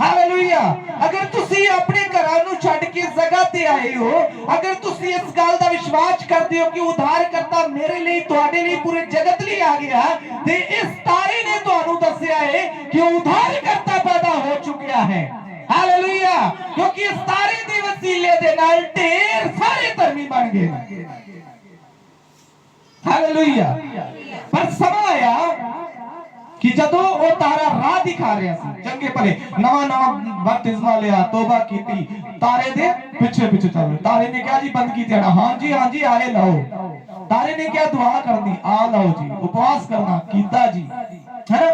हालेलुया। अगर तुसी अपने घरां नूं छड्ड के इस जगह ते आए हो, अगर तुसी इस गल दा विश्वास करते हो कि उद्धारकर्ता मेरे लिए तुहाडे लिए पूरे जगत लिए आ गया, ते इस तारे ने तुहानूं दस्सिया है कि उद्धारकर्ता पैदा हो चुका है। हालेलुया। क्योंकि इस तारे दे वसीले दे नाल ढेर सारे धर्मी बन गए। हालेलुया। पर समा आया कि जदों वो तारा राह दिखा रहा सी, चंगे भले नवा नवा बपतिस्मा लिया, तौबा की, तारे दे पिछे पिछे चल। तारे ने क्या जी बंद की देना? हाँ जी आए लाओ। तारे ने क्या दुआ करनी? आ लाओ जी। उपवास करना कीता जी, है ना।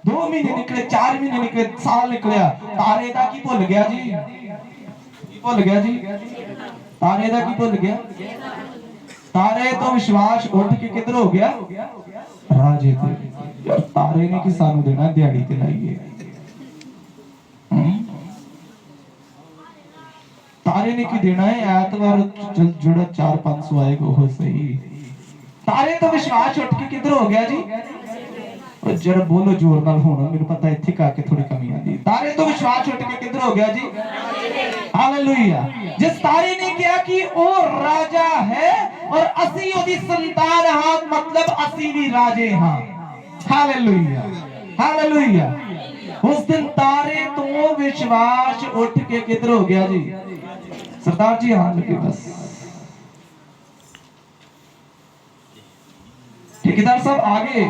2 महीने निकले, 4 महीने निकले, साल निकलिया, तारे दा की भुल गया जी? की भुल गया जी? तारे दा की भुल गया? तारे तो विश्वास उठ के किधर हो गया? राजे थे। यार तारे ने कि सानू देना दिहाड़ी ते लाइए। तारे ने की देना है ऐतवार जुड़ा 400-500 आएगा वो सही। तारे तो विश्वास उठ के किधर हो गया जी? और जरा बोलो जोर नाल होना, मेरे पता इत्थे का के थोड़ी कमी आती। तारे तो विश्वास उठ के किधर हो गया जी? हालेलुया। जिस तारे ने किया कि वो राजा है और असी ओदी संतान हां, मतलब असी भी राजे हां। Hallelujah, hallelujah. उस दिन तारे तो विश्वास उठ के किधर हो गया जी? सरदार जी हां लगे बस। ठेकेदार साहब आगे।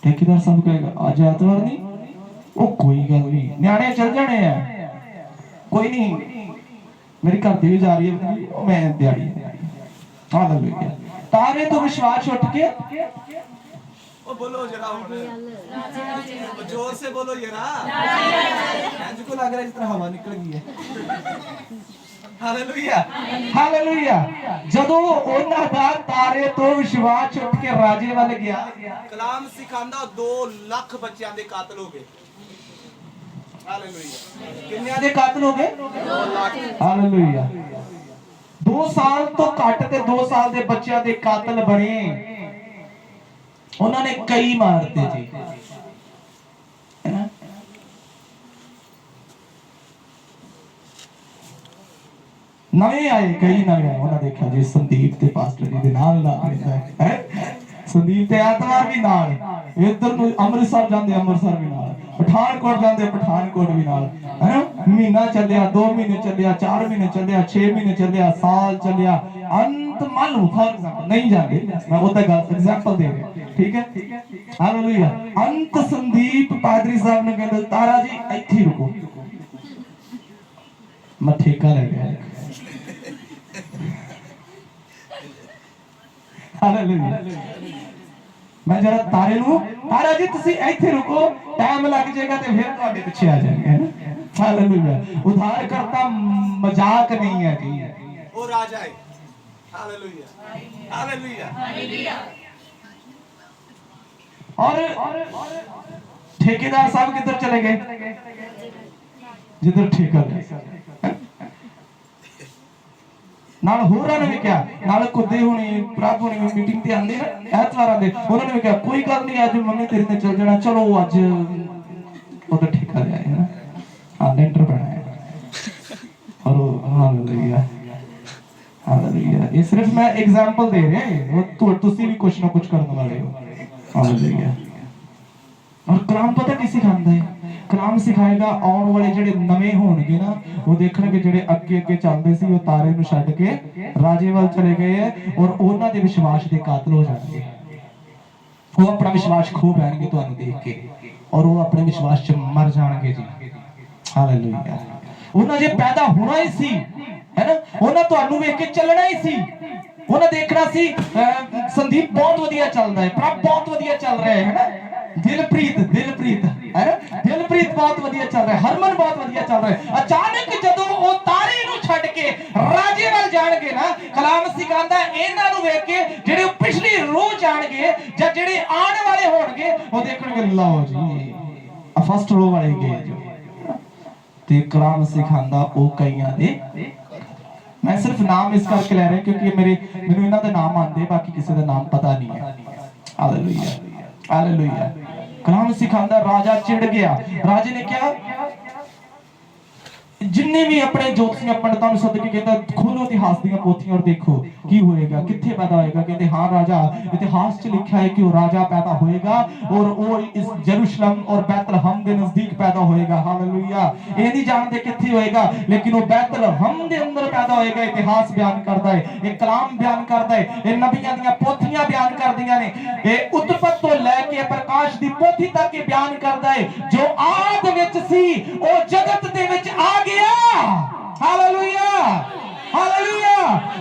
ठेकेदार साहब कहेगा आज ऐतवार नहीं? ओ कोई गल नहीं, न्याणे चल जाने हैं, कोई नहीं, मेरी घर दी भी जा रही है, मैं दिहाड़ी। हालेलुया। तारे तो विश्वास उठ के ओ बोलो जरा जोर से बोलो जरा। मुझको लग रहा है इस तरह हवा निकल गई है। Hallelujah, hallelujah. जदों उन्हां दा तारे तो विश्वास उठ के राजे वाल गया, कलाम सिखांदा 2 लाख बच्चों के कातल हो गए। हालेलुया। किन्ने दे कातल हो गए? 2 लाख। हालेलुया। 2 साल तो घट ते 2 साल दे बच्चों दे कातल बने। उन्होंने कई मारते जी, है ना। नवे आए, कई नवे आए। उन्होंने देखा जी संदीप ते पास्टर जी दे नाल है, संदीप ते ऐतवार भी नाल, इधर नु अमृतसर जांदे अमृतसर भी नाल, पठानकोट जांदे पठानकोट भी नाल, है ना। महीना चलिया, 2 महीने चलिया, 4 महीने चलिया, 6 महीने चलिया, साल चलिया, अंत मालूम फॉर एग्जांपल नहीं जाते, मैं वो तक एग्जांपल दे रहा, ठीक है। हालेलुया। अंत संदीप पादरी साहब ने कहते तारा जी इत्थे रुको, मैं ठेका ले गया। हालेलुया। मैं जरा तारे नु तारा जी तुसी इत्थे रुको, टाइम लग जाएगा ते फिर ਤੁਹਾਡੇ ਪਿੱਛੇ आ जाएंगे। हालेलुया। उद्धारकर्ता मजाक नहीं है जी, वो राजा है। Hallelujah, hallelujah, hallelujah. और ठेकेदार साहब किधर चले गए? जिधर ठेका है। नाल होरां ने भी क्या, नाल कुद्दे होनी प्रभ होनी मीटिंग ते आंदे ना ऐतवारां दे, उन्होंने भी क्या कोई गल नहीं अज मम्मी तेरे ने चल जाना, चलो अज उधर ठेका ले आए ना। हां लेंटर बनाया और हालेलुया। ਹਾਲੇਲੂਇਆ। ਇਹ ਸਿਰਫ ਮੈਂ ਐਗਜ਼ਾਮਪਲ ਦੇ ਰਿਹਾ, ਉਹ ਤੁਸੀਂ ਵੀ ਕੁਛ ਨਾ ਕੁਛ ਕਰਨ ਵਾਲੇ ਹੋ। ਹਾਲੇਲੂਇਆ। ਔਰ ਕਲਾਮ ਪਤਾ ਕੀ ਸਿਖਾਉਂਦਾ ਹੈ? ਕਲਾਮ ਸਿਖਾਏਗਾ ਆਉਣ ਵਾਲੇ ਜਿਹੜੇ ਨਵੇਂ ਹੋਣਗੇ ਨਾ, ਉਹ ਦੇਖਣਗੇ ਜਿਹੜੇ ਅੱਗੇ ਅੱਗੇ ਚੱਲਦੇ ਸੀ ਉਹ ਤਾਰੇ ਨੂੰ ਛੱਡ ਕੇ ਰਾਜੇ ਵੱਲ ਚਲੇ ਗਏ ਹੈ, ਔਰ ਉਹਨਾਂ ਦੇ ਵਿਸ਼ਵਾਸ ਦੇ ਕਾਤਲ ਹੋ ਜਾਣਗੇ। ਉਹ ਆਪਣਾ ਵਿਸ਼ਵਾਸ ਖੋ ਬੈਣਗੇ ਤੁਹਾਨੂੰ ਦੇਖ ਕੇ, ਔਰ ਉਹ ਆਪਣੇ ਵਿਸ਼ਵਾਸ 'ਚ ਮਰ ਜਾਣਗੇ ਜੀ। ਹਾਲੇਲੂਇਆ। ਉਹਨਾਂ ਜੇ ਪੈਦਾ ਹੋਣਾ ਹੀ ਸੀ, ਹੈ ਨਾ, ਉਹਨਾਂ ਤੁਹਾਨੂੰ ਵੇਖ ਕੇ ਚੱਲਣਾ ਹੀ ਸੀ। ਉਹਨਾਂ ਦੇਖਣਾ ਸੀ ਸੰਦੀਪ ਬਹੁਤ ਵਧੀਆ ਚੱਲਦਾ ਹੈ, ਪ੍ਰਭ ਬਹੁਤ ਵਧੀਆ ਚੱਲ ਰਿਹਾ ਹੈ ਨਾ, ਦਿਲਪ੍ਰੀਤ ਹੈ ਨਾ, ਦਿਲਪ੍ਰੀਤ ਬਹੁਤ ਵਧੀਆ ਚੱਲ ਰਿਹਾ, ਹਰਮਨ ਬਹੁਤ ਵਧੀਆ ਚੱਲ ਰਿਹਾ। ਅਚਾਨਕ ਜਦੋਂ ਉਹ ਤਾਰੇ ਨੂੰ ਛੱਡ ਕੇ ਰਾਜੇ ਵੱਲ ਜਾਣਗੇ ਨਾ, ਕਲਾਮ ਸਿਖਾਉਂਦਾ ਇਹਨਾਂ ਨੂੰ ਵੇਖ ਕੇ ਜਿਹੜੇ ਪਿਛਲੀ ਰੂਹ ਜਾਣਗੇ ਜਾਂ ਜਿਹੜੇ ਆਉਣ ਵਾਲੇ ਹੋਣਗੇ, ਉਹ ਦੇਖਣਗੇ ਲਓ ਜੀ ਆ ਫਸਟ ਰੋ ਵਾਲੇ ਗਏ ਜੋ। ਤੇ ਕਲਾਮ ਸਿਖਾਉਂਦਾ ਉਹ ਕਈਆਂ ਦੇ, ਮੈਂ ਸਿਰਫ ਨਾਮ ਇਸ ਕਰਕੇ ਲੈ ਰਿਹਾ ਕਿਉਂਕਿ ਮੈਨੂੰ ਇਹਨਾਂ ਦੇ ਨਾਮ ਆਉਂਦੇ, ਬਾਕੀ ਕਿਸੇ ਦਾ ਨਾਮ ਪਤਾ ਨਹੀਂ ਹੈ। Hallelujah, hallelujah. ਕਲਾਮ ਸਿਖਾਉਂਦਾ ਰਾਜਾ ਚਿੜ ਗਿਆ। ਰਾਜੇ ਨੇ ਕਿਹਾ, ਜਿੰਨੇ ਵੀ ਆਪਣੇ ਜੋਤਸ਼ੀਆਂ ਪੰਡਤਾਂ ਨੂੰ ਸੱਦ ਕੇ ਕਹਿੰਦਾ ਖੋਲੋ ਇਤਿਹਾਸ ਦੀਆਂ ਪੋਥੀਆਂ ਔਰ ਦੇਖੋ ਕੀ ਹੋਏਗਾ, ਕਿੱਥੇ ਪੈਦਾ ਹੋਏਗਾ। ਕਹਿੰਦੇ ਹਾਂ ਰਾਜਾ, ਇਤਿਹਾਸ 'ਚ ਲਿਖਿਆ ਹੈ ਕਿ ਉਹ ਰਾਜਾ ਪੈਦਾ ਹੋਏਗਾ ਔਰ ਉਹ ਇਸ ਜਰੂਸ਼ਲਮ ਔਰ ਬੈਤਲਹਮ ਦੇ ਨਜ਼ਦੀਕ ਪੈਦਾ ਹੋਏਗਾ। ਹਾਲੇਲੂਇਆ। ਇਹ ਨਹੀਂ ਜਾਣਦੇ ਕਿੱਥੇ ਹੋਏਗਾ, ਲੇਕਿਨ ਉਹ ਬੈਤਲਹਮ ਦੇ ਅੰਦਰ ਪੈਦਾ ਹੋਏਗਾ। ਇਤਿਹਾਸ ਬਿਆਨ ਕਰਦਾ ਹੈ, ਇਹ ਕਲਾਮ ਬਿਆਨ ਕਰਦਾ ਹੈ, ਇਹ ਨਬੀਆਂ ਦੀਆਂ ਪੋਥੀਆਂ ਬਿਆਨ ਕਰਦੀਆਂ ਨੇ। ਇਹ ਉਤਪਤ ਤੋਂ ਲੈ ਕੇ ਪ੍ਰਕਾਸ਼ ਦੀ ਪੋਥੀ ਤੱਕ ਇਹ ਬਿਆਨ ਕਰਦਾ ਹੈ, ਜੋ ਆਦ ਵਿੱਚ ਸੀ ਉਹ ਜਗਤ ਦੇ ਵਿੱਚ ਆ गया। Hallelujah, hallelujah.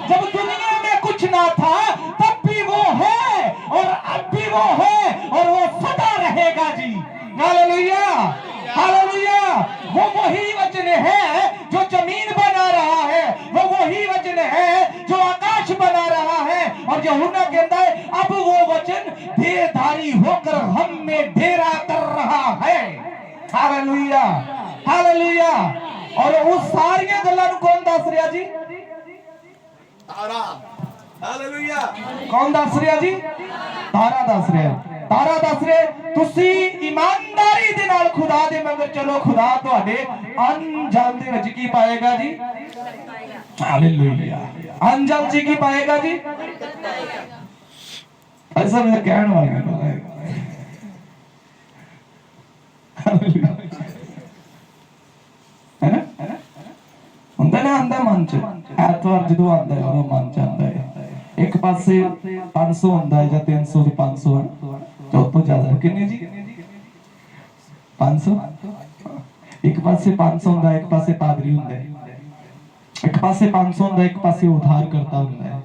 जब दुनिया में कुछ ना था तब भी वो है और अब भी वो है और वो सदा रहेगा जी। Hallelujah, hallelujah. वो वही वचन है जो जमीन बना रहा है, वो वही वचन है जो आकाश बना रहा है। और यूहन्ना कहता है अब वो वचन देहधारी होकर हम में डेरा कर रहा है। Hallelujah, hallelujah. और उस सारियां गल्लां ਨੂੰ कौन दस रहा जी? ਤਾਰਾ। ਹਾਲੇਲੂਇਆ। कौन दस रहा जी? ਤਾਰਾ दस रहा। ਤਾਰਾ दस रहा ਤੁਸੀਂ ਈਮਾਨਦਾਰੀ ਦੇ ਨਾਲ ਖੁਦਾ ਦੇ ਮਗਰ ਚਲੋ, ਖੁਦਾ ਤੁਹਾਡੇ ਅਨਜਲ ਦੇ ਵਿੱਚ ਕੀ ਪਾਏਗਾ ਜੀ? ਹਾਲੇਲੂਇਆ। ਅਨਜਲ ਜੀ ਕੀ ਪਾਏਗਾ ਜੀ? ਐਸਾ ਮੈਂ ਕਹਿਣ ਵਾਲਾ ਹੈ। ਹਾਲੇਲੂਇਆ। ਹੁੰਦਾ ਨਾ, ਆਂਦਾ ਮਨ ਚ ਐਤਵਾਰ ਜਦੋਂ ਆਂਦਾ ਹੈ ਉਦੋਂ ਮਨ ਚ ਆਂਦਾ ਹੈ। ਇੱਕ ਪਾਸੇ 500 ਹੁੰਦਾ ਹੈ ਜਾਂ 300 ਤੇ 500 ਜਾਂ ਉਸ ਤੋਂ ਜ਼ਿਆਦਾ। ਕਿੰਨੇ ਜੀ? 500। ਇੱਕ ਪਾਸੇ 500 ਹੁੰਦਾ, ਇੱਕ ਪਾਸੇ ਪਾਦਰੀ ਹੁੰਦਾ ਹੈ। ਇੱਕ ਪਾਸੇ 500 ਹੁੰਦਾ, ਇੱਕ ਪਾਸੇ ਉਧਾਰ ਕਰਤਾ ਹੁੰਦਾ ਹੈ।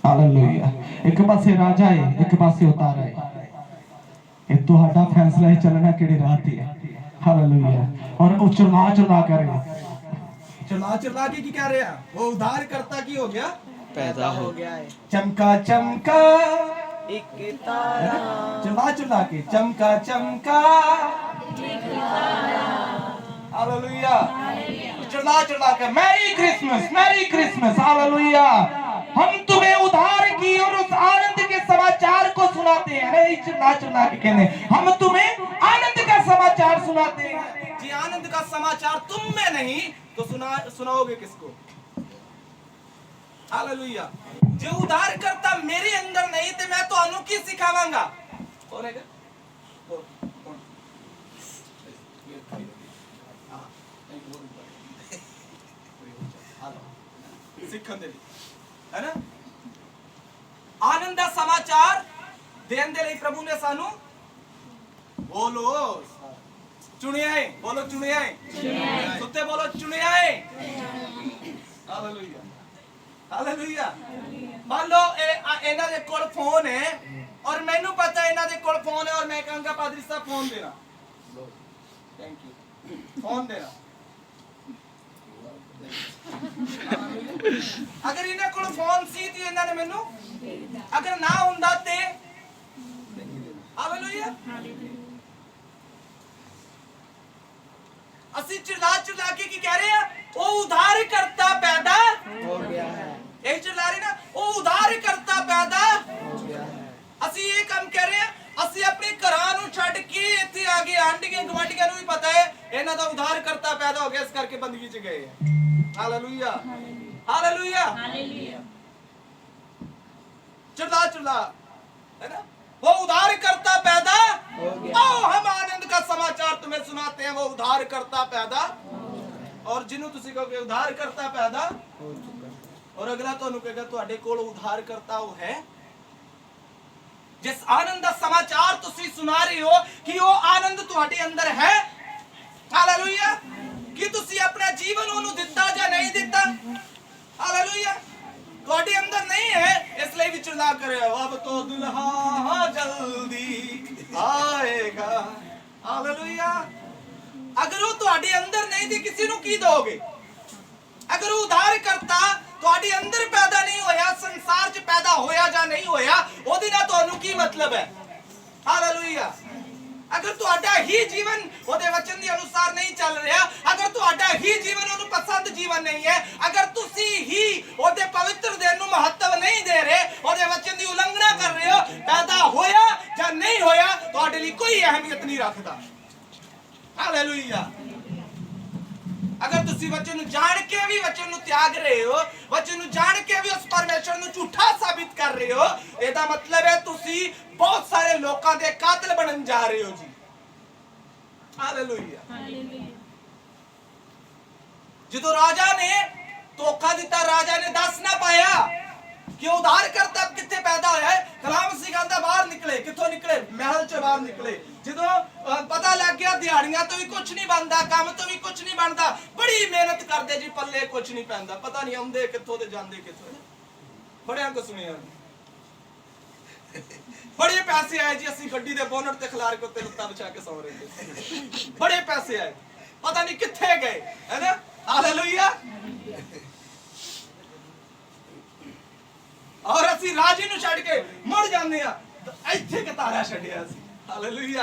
ਹਾਲੇਲੂਇਆ। ਇੱਕ ਪਾਸੇ ਰਾਜਾ ਹੈ, ਇੱਕ ਪਾਸੇ ਉਤਾਰਾ ਹੈ। ਇਹ ਤੁਹਾਡਾ ਫੈਸਲਾ ਹੈ ਚੱਲਣਾ ਕਿਹੜੇ ਰਾਹ ਤੇ ਹੈ। ਹਾਲੇਲੂਇਆ। ਔਰ ਉਹ ਚਲਾ ਕਰ ਰਿਹਾ, चला के की कह रहे हैं? वो उद्धार करता की हो गया? पैदा हो गया है। चमका चमका एक तारा, चला के चमका चमका। हालेलुया। चला के मैरी क्रिसमस। हालेलुया। हम तुम्हें उद्धार की और उस आनंद के समाचार को सुनाते हैं। चला के कहने हम तुम्हें आनंद का समाचार सुनाते हैं। जी, आनंद का समाचार तुम में नहीं तो सुनाओगे किसको? हालेलुया। जो उद्धार करता मेरे अंदर नहीं तो मैं तो अनु की सिखावांगा। कौन है? सिखन दे है ना। आनंद का समाचार देन दे लई प्रभु ने सानू बोलो चुनिया है। बोलो चुनिया है। सुते बोलो चुनिया है। Hallelujah, hallelujah. मान लो इन्हां दे कोल फोन है और मैनू पता है इन्हां दे कोल फोन है और मैं कहूंगा पादरी साहब फोन देना। Thank you. फोन देना। अगर इन्हां कोल फोन सी ते इन्हां ने मैनू, अगर ना हुंदा ते हालेलुया। ਅਸੀਂ चिल्ला के की कह रहे हैं? वो उधार करता पैदा हो गया है। यही चिल्ला रहे ना, वो उधार करता पैदा हो गया है। ਅਸੀਂ ਇਹ ਕੰਮ ਕਰ ਰਹੇ ਹਾਂ। ਅਸੀਂ ਆਪਣੇ ਘਰਾਂ ਨੂੰ ਛੱਡ ਕੇ ਇੱਥੇ ਆ ਗਏ। ਆਂਢੀਆਂ ਗਵਾਂਢੀਆਂ ਨੂੰ ਵੀ ਪਤਾ ਹੈ ਇਹਨਾਂ ਦਾ ਉਧਾਰ ਕਰਤਾ ਪੈਦਾ ਹੋ ਗਿਆ, ਇਸ ਕਰਕੇ ਬੰਦਗੀ 'ਚ ਗਏ। Hallelujah, hallelujah. चिल्ला चिल्ला, है ना, वो उद्धार करता पैदा हो गया। आओ हम आनंद का समाचार तुम्हें सुनाते हैं, वो उद्धार करता पैदा, और जिन्हों तुसी कहोगे उद्धार करता पैदा, हो चुका। और अगला ਤੁਹਾਨੂੰ ਕਹੇਗਾ ਤੁਹਾਡੇ ਕੋਲ ਉਧਾਰ ਕਰਤਾ ਉਹ ਹੈ। ਜਿਸ ਆਨੰਦ ਦਾ ਸਮਾਚਾਰ ਤੁਸੀਂ ਸੁਣਾ ਰਹੇ ਹੋ ਕਿ ਉਹ ਆਨੰਦ ਤੁਹਾਡੇ ਅੰਦਰ ਹੈ। ਹਾਲੇਲੂਇਆ। ਕਿ ਤੁਸੀਂ ਆਪਣਾ ਜੀਵਨ ਉਹਨੂੰ ਦਿੱਤਾ ਜਾਂ ਨਹੀਂ ਦਿੱਤਾ। ਹਾਲੇਲੂਇਆ। ਤੁਹਾਡੇ ਅੰਦਰ ਨਹੀਂ ਹੈ, ਇਸ ਲਈ ਵਿਚਰਦਾ ਕਰਿਓ ਅਬ ਤੋ ਦੁਲਹਾ ਜਲਦੀ ਆਏਗਾ। ਹਾਲੇਲੂਇਆ। ਅਗਰ ਉਹ ਤੁਹਾਡੇ ਅੰਦਰ ਨਹੀਂ ਤੇ ਕਿਸੇ ਨੂੰ ਕੀ ਦੋਗੇ। अगर उधार करता ਤੁਹਾਡੇ ਅੰਦਰ ਪੈਦਾ ਨਹੀਂ ਹੋਇਆ, ਸੰਸਾਰ 'ਚ ਪੈਦਾ ਹੋਇਆ ਜਾਂ ਨਹੀਂ ਹੋਇਆ, ਉਹਦੇ ਨਾਲ ਤੁਹਾਨੂੰ ਕੀ ਮਤਲਬ ਹੈ। ਹਾਲੇਲੂਇਆ। ਅਗਰ ਤੁਹਾਡਾ ਹੀ ਜੀਵਨ ਉਹਦੇ ਵਚਨ ਦੇ ਅਨੁਸਾਰ ਨਹੀਂ ਚੱਲ ਰਿਹਾ, ਅਗਰ ਤੁਹਾਡਾ ਹੀ ਜੀਵਨ ਉਹਨੂੰ ਪਸੰਦ ਜੀਵਨ ਨਹੀਂ ਹੈ, ਅਗਰ ਤੁਸੀਂ ਹੀ ਉਹਦੇ ਪਵਿੱਤਰ ਦਿਨ ਨੂੰ ਮਹੱਤਵ ਨਹੀਂ ਦੇ ਰਹੇ, ਉਹਦੇ ਵਚਨ ਦੀ ਉਲੰਘਣਾ ਕਰ ਰਹੇ ਹੋ, ਪੈਦਾ ਹੋਇਆ ਜਾਂ ਨਹੀਂ ਹੋਇਆ ਤੁਹਾਡੇ ਲਈ ਕੋਈ ਅਹਿਮੀਅਤ ਨਹੀਂ ਰੱਖਦਾ। ਹਾਲੇਲੂਇਆ। अगर तुसी वचन ਨੂੰ ਜਾਣ ਕੇ ਵੀ ਵਚਨ ਨੂੰ ਤਿਆਗ ਰਹੇ ਹੋ, ਵਚਨ ਨੂੰ ਜਾਣ ਕੇ ਵੀ ਉਸ ਪਰਮੇਸ਼ਰ ਨੂੰ ਝੂਠਾ ਸਾਬਿਤ ਕਰ ਰਹੇ ਹੋ, ਇਹਦਾ ਮਤਲਬ ਹੈ ਤੁਸੀਂ ਬਹੁਤ ਸਾਰੇ ਲੋਕਾਂ ਦੇ ਕਾਤਲ ਬਣਨ ਜਾ ਰਹੇ ਹੋ ਜੀ। ਹਾਲੇਲੂਇਆ। ਜਦੋਂ ਰਾਜਾ ਨੇ ਧੋਖਾ ਦਿੱਤਾ, ਰਾਜਾ ਨੇ ਦੱਸ ਨਾ ਪਾਇਆ ਕਿ ਉਧਾਰ ਕਰਤਾ ਕਿੱਥੇ ਪੈਦਾ ਹੋਇਆ ਹੈ। ਕਲਾਮ ਸਿੰਘ ਕਹਿੰਦਾ ਬਾਹਰ ਨਿਕਲੇ, ਕਿੱਥੋਂ ਨਿਕਲੇ, ਮਹਿਲ ਚੋਂ ਬਾਹਰ ਨਿਕਲੇ। ਜਦੋਂ ਪਤਾ ਲੱਗ ਗਿਆ ਦਿਹਾੜੀਆਂ ਤੋਂ ਵੀ ਕੁਝ ਨਹੀਂ ਬਣਦਾ, ਕੰਮ ਤੋਂ ਵੀ ਕੁਝ ਨਹੀਂ ਬਣਦਾ, ਬੜੀ ਮਿਹਨਤ ਕਰਦੇ ਜੀ, ਪੱਲੇ ਕੁਝ ਨਹੀਂ ਪੈਂਦਾ, ਪਤਾ ਨਹੀਂ ਆਉਂਦੇ ਕਿੱਥੋਂ ਤੇ ਜਾਂਦੇ ਕਿੱਥੋਂ। ਬੜਿਆਂ ਕੋ ਸੁਣਿਆ ਬੜੇ ਪੈਸੇ ਆਏ ਜੀ, ਅਸੀਂ ਗੱਡੀ ਦੇ ਬੋਨਟ ਤੇ ਖਿਲਾਰ ਕੇ ਉੱਤੇ ਲੱਤਾਂ ਵਿਛਾ ਕੇ ਸੌ ਰਹੇ ਸੀ। ਬੜੇ ਪੈਸੇ ਆਏ, ਪਤਾ ਨਹੀਂ ਕਿੱਥੇ ਗਏ, ਹੈ ਨਾ। ਹਾਲੇਲੂਇਆ। और ਅਸੀਂ ਰਾਜੇ ਨੂੰ ਛੱਡ ਕੇ ਮੁੜ ਜਾਂਦੇ ਆ, ਇੱਥੇ ਕਿ ਤਾਰਾ ਛੱਡਿਆ ਸੀ। हालेलुया।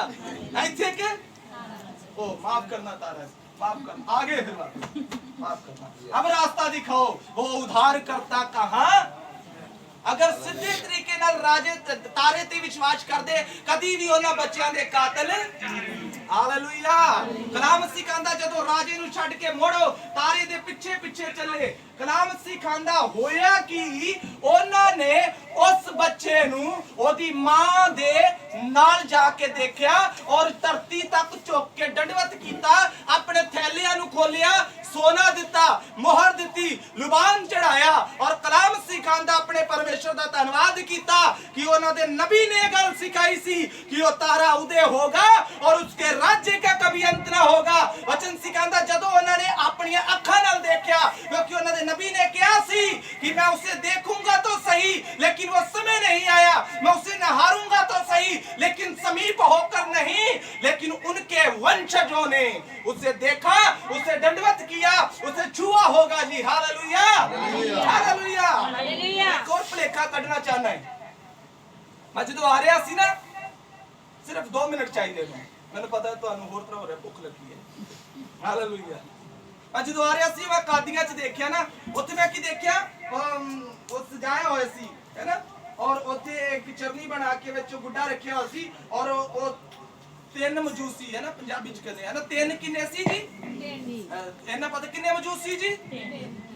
ਇੱਥੇ ਕਿ ओ माफ करना तारा, माफ करना, आगे फिर माफ करना। अब रास्ता दिखाओ, वो उद्धार करता कहां। अगर सिद्धे तरीके नाल राजे तारे ते विश्वास करदे, कदी भी ਉਹਨਾਂ ਬੱਚਿਆਂ ਦੇ ਕਾਤਲ। ਹਾਲੇਲੂਇਆ। ਕਲਾਮ ਸਿਖਾਂਦਾ ਜਦੋਂ ਰਾਜੇ ਨੂੰ ਛੱਡ ਕੇ ਮੋੜੋ, ਤਾਰੇ ਦੇ ਪਿੱਛੇ ਪਿੱਛੇ ਚੱਲੇ। ਕਲਾਮ ਸਿਖਾਂਦਾ ਹੋਇਆ ਕਿ ਉਹਨਾਂ ਨੇ ਉਸ ਬੱਚੇ ਨੂੰ ਉਹਦੀ ਮਾਂ ਦੇ ਨਾਲ ਜਾ ਕੇ ਦੇਖਿਆ ਔਰ ਧਰਤੀ ਤੱਕ ਝੁੱਕ ਕੇ ਦੰਡਵਤ ਕੀਤਾ, ਆਪਣੇ ਥੈਲਿਆਂ ਨੂੰ ਖੋਲਿਆ, सोना दिता, मोहर दी, लुबान चढ़ाया और कलाम सिखांदा अपने परमेश्वर दा धन्यवाद कीता कि उन्होंने नबी ने गल सिखाई सी कि वो तारा उदय होगा और उसके राज्य का कभी अंत ना होगा। वचन सिखांदा जदों उन्होंने अपनी अखां नाल देखा, क्योंकि उन्होंने नबी ने कहा सी कि मैं उसे देखूंगा तो सही लेकिन वो समय नहीं आया, मैं उसे निहारूंगा तो सही लेकिन समीप होकर नहीं। लेकिन उनके वंशजों ने उसे देखा, उसे दंडवत किया, उसे छुआ होगा जी। Hallelujah, hallelujah, hallelujah. एक और भुलेखा कढ़ना चाहना है। मैं जो आ रहा सी ना, सिर्फ 2 मिनट चाहिए मैंने पता है तुहानू होर तरह हो रहा, भुख लगी है। हालेलुया। मैं जो आ रहा सी, मैं कादियां च देखिया ना, उत्थे मैं की देखिया, वो सजाया होया सी, है ना, और उत्थे एक चरनी बना के विच गुड्डा रखिया होया सी और वो 3 मजूसी, है ना, पंजाबी च कहते हैं ना, 3 किन्ने सी जी, इन्ना पता किन्ने मजूसी जी,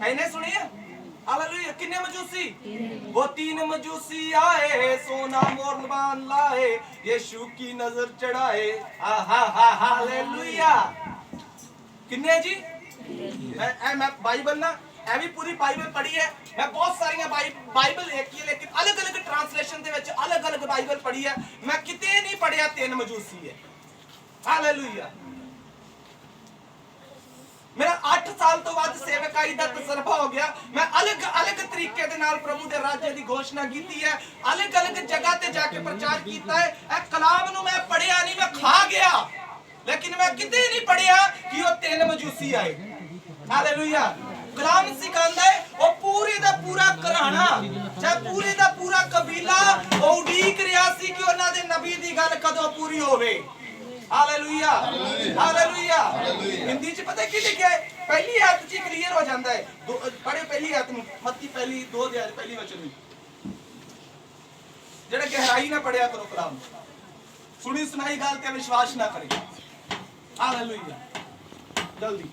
इन्ने सुनिए। हालेलुया। किन्ने मजूसी, वो 3 मजूसी आए, सोना मोरबान लाए, यीशु की नजर चढ़ाए। हालेलुया। किन्ने जी, मैं बाइबल ना ऐ भी पूरी बाइबल पढ़ी है, मैं बहुत सारी बाइबल देखी है लेकिन अलग अलग ट्रांसलेशन दे विच अलग अलग बाइबल पढ़ी है, मैं किते नहीं पढ़िया 3 मजूसी है। हालेलुया। मेरा 8 साल तो बाद सेवकाई दा तजर्बा हो गया, मैं अलग अलग तरीके दे नाल प्रभु दे राज्य दी घोषणा कीती है, अलग अलग जगह ते जाके प्रचार कीता है। ए कलाम नु मैं पढ़िया नहीं, मैं खा गया, लेकिन मैं किते नहीं पढ़िया कि वो 3 मजूसी आए। हालेलुया। कलाम सिखांदा है वो पूरे दा पूरा घराना, चाहे पूरे दा पूरा कबीला वो उडीक रिया सी कि उन्हां दे नबी दी गल कदों पूरी होवे। Hallelujah, hallelujah. हिंदी च पता की लिखिया है, पहली आयत च क्लियर हो जांदा है। पढ़े पहली आयत में, मत्ती पहली 2 अध्याय पहली वचन में, जेड़ा गहराई ना पढ़िया करो कलाम, सुनी सुनाई गल ते विश्वास ना करे। हालेलुया। जल्दी।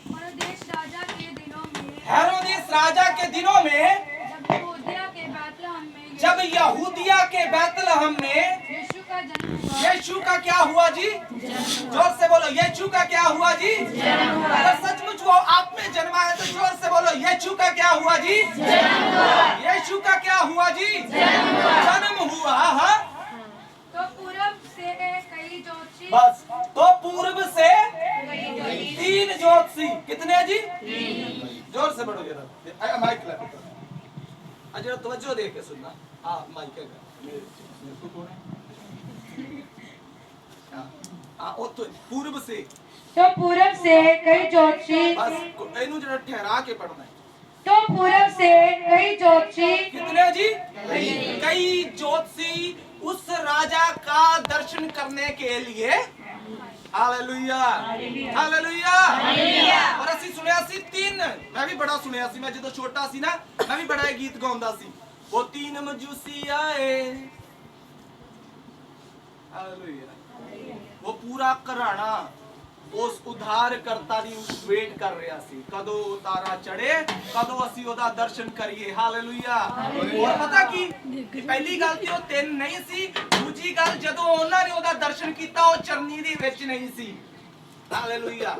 हेरोदेस राजा के दिनों में हेरोदेस राजा के दिनों में जब यहूदिया के बैतलहम में जब यहूदिया के बैतलहम में यीशु का जन्म हुआ यीशु का क्या हुआ जी? जोर से बोलो, यीशु का क्या हुआ जी? अगर सचमुच वो आप में जन्मा है तो जोर से बोलो, यीशु का क्या हुआ जी? यीशु का क्या हुआ जी? जन्म हुआ। हाँ तो पूरब से कई ज्योतिषी बस, तो पूर्व से 3 ज्योतिषी, कितने जी? जोर से बोलो जरा, माइक लगा अजय, तवज्जो दे के सुनना। हाँ माइक है तो पूर्व से, तो पूरब से कई ज्योतिषी बस इन्हों जरा ठहरा के पढ़ना है। तो पूरब से कई ज्योतिषी कितने जी? कई ज्योतिषी उस राजा का दर्शन करने के लिए, हालेलुया हालेलुया। और ਅਸੀਂ ਸੁਣਿਆ ਸੀ 3, मैं भी बड़ा सुनिया सी, मैं ਜਦੋਂ छोटा सी ना, मैं भी बड़ा गीत गाਉਂਦਾ ਸੀ। वो 3 मजूसी आए, हालेलुया। वो पूरा घराना उस उद्धारकर्ता ਦੀ ਵੇਟ ਕਰ ਰਿਹਾ ਸੀ, ਕਦੋਂ ਉਤਾਰਾ ਚੜੇ, ਕਦੋਂ ਅਸੀਂ ਉਹਦਾ ਦਰਸ਼ਨ ਕਰੀਏ। ਹਾਲੇਲੂਇਆ। और पता की ਪਹਿਲੀ ਗੱਲ ਤੇ ਉਹ 3 ਨਹੀਂ ਸੀ, ਦੂਜੀ ਗੱਲ ਜਦੋਂ ਉਹਨਾਂ ਨੇ ਉਹਦਾ ਦਰਸ਼ਨ ਕੀਤਾ ਉਹ ਚਰਨੀ ਦੇ ਵਿੱਚ ਨਹੀਂ ਸੀ। ਹਾਲੇਲੂਇਆ।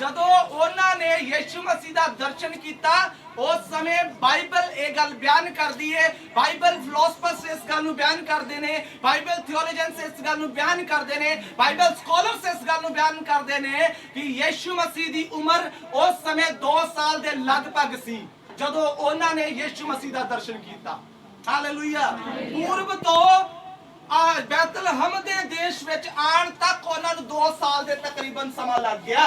ਜਦੋਂ ਉਹਨਾਂ ਨੇ ਯਿਸੂ ਮਸੀਹ ਦਾ ਦਰਸ਼ਨ ਕੀਤਾ ਉਸ ਸਮੇਂ ਬਾਈਬਲ ਇਹ ਗੱਲ ਬਿਆਨ ਕਰਦੀ ਹੈ, ਬਾਈਬਲ ਫਿਲਾਸਫਰਸ ਇਸ ਗੱਲ ਨੂੰ ਬਿਆਨ ਕਰਦੇ ਨੇ, ਬਾਈਬਲ ਥਿਓਲੋਜੀਅਨਸ ਇਸ ਗੱਲ ਨੂੰ ਬਿਆਨ ਕਰਦੇ ਨੇ, ਬਾਈਬਲ ਸਕਾਲਰਸ ਇਸ ਗੱਲ ਨੂੰ ਬਿਆਨ ਕਰਦੇ ਨੇ ਕਿ ਯਿਸੂ ਮਸੀਹ ਦੀ ਉਮਰ ਉਸ ਸਮੇਂ 2 ਸਾਲ ਦੇ ਲਗਭਗ ਸੀ ਜਦੋਂ ਉਹਨਾਂ ਨੇ ਯਿਸੂ ਮਸੀਹ ਦਾ ਦਰਸ਼ਨ ਕੀਤਾ। ਹਾਲੇਲੂਇਆ। ਪੂਰਬ ਤੋਂ बैतलहम ਦੇ ਦੇਸ਼ ਵਿੱਚ ਆਉਣ ਤੱਕ ਉਹਨਾਂ ਨੂੰ 2 ਸਾਲ ਦੇ ਤਕਰੀਬਨ ਸਮਾਂ ਲੱਗ ਗਿਆ।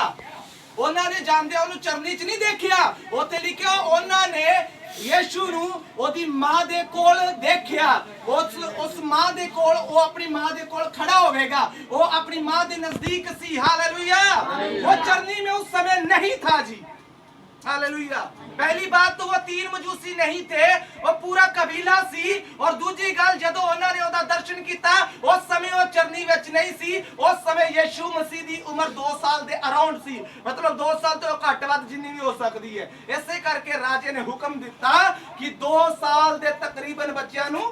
ਉਹਨਾਂ ਨੇ ਜਾਂਦੇ ਉਹਨੂੰ ਚਰਨੀ 'ਚ ਨਹੀਂ ਦੇਖਿਆ, ਉੱਥੇ ਲਿਖਿਆ ਉਹਨਾਂ ਨੇ ਯਿਸੂ ਨੂੰ ਉਹਦੀ ਮਾਂ ਦੇ ਕੋਲ ਦੇਖਿਆ। ਉਸ ਮਾਂ ਦੇ ਕੋਲ, ਉਹ ਆਪਣੀ ਮਾਂ ਦੇ ਕੋਲ ਖੜਾ ਹੋਵੇਗਾ, ਉਹ ਆਪਣੀ ਮਾਂ ਦੇ नजदीक ਸੀ। हालेलुया। वो चरनी में उस समय नहीं था जी। हालेलुया। पहली बात तो वो 3 मजूसी नहीं थे, वो पूरा कबीला सी। और दूसरी गल जदों उन्होंने ओदा दर्शन किया उस समय वो चरनी विच नहीं सी, उस समय यीशु मसीह दी उम्र 2 साल दे अराउंड सी, मतलब 2 साल तो घट वध जिन्नी भी हो सकती है। इसे करके राजे ने हुक्म दिता कि 2 साल दे तकरीबन बच्चों नू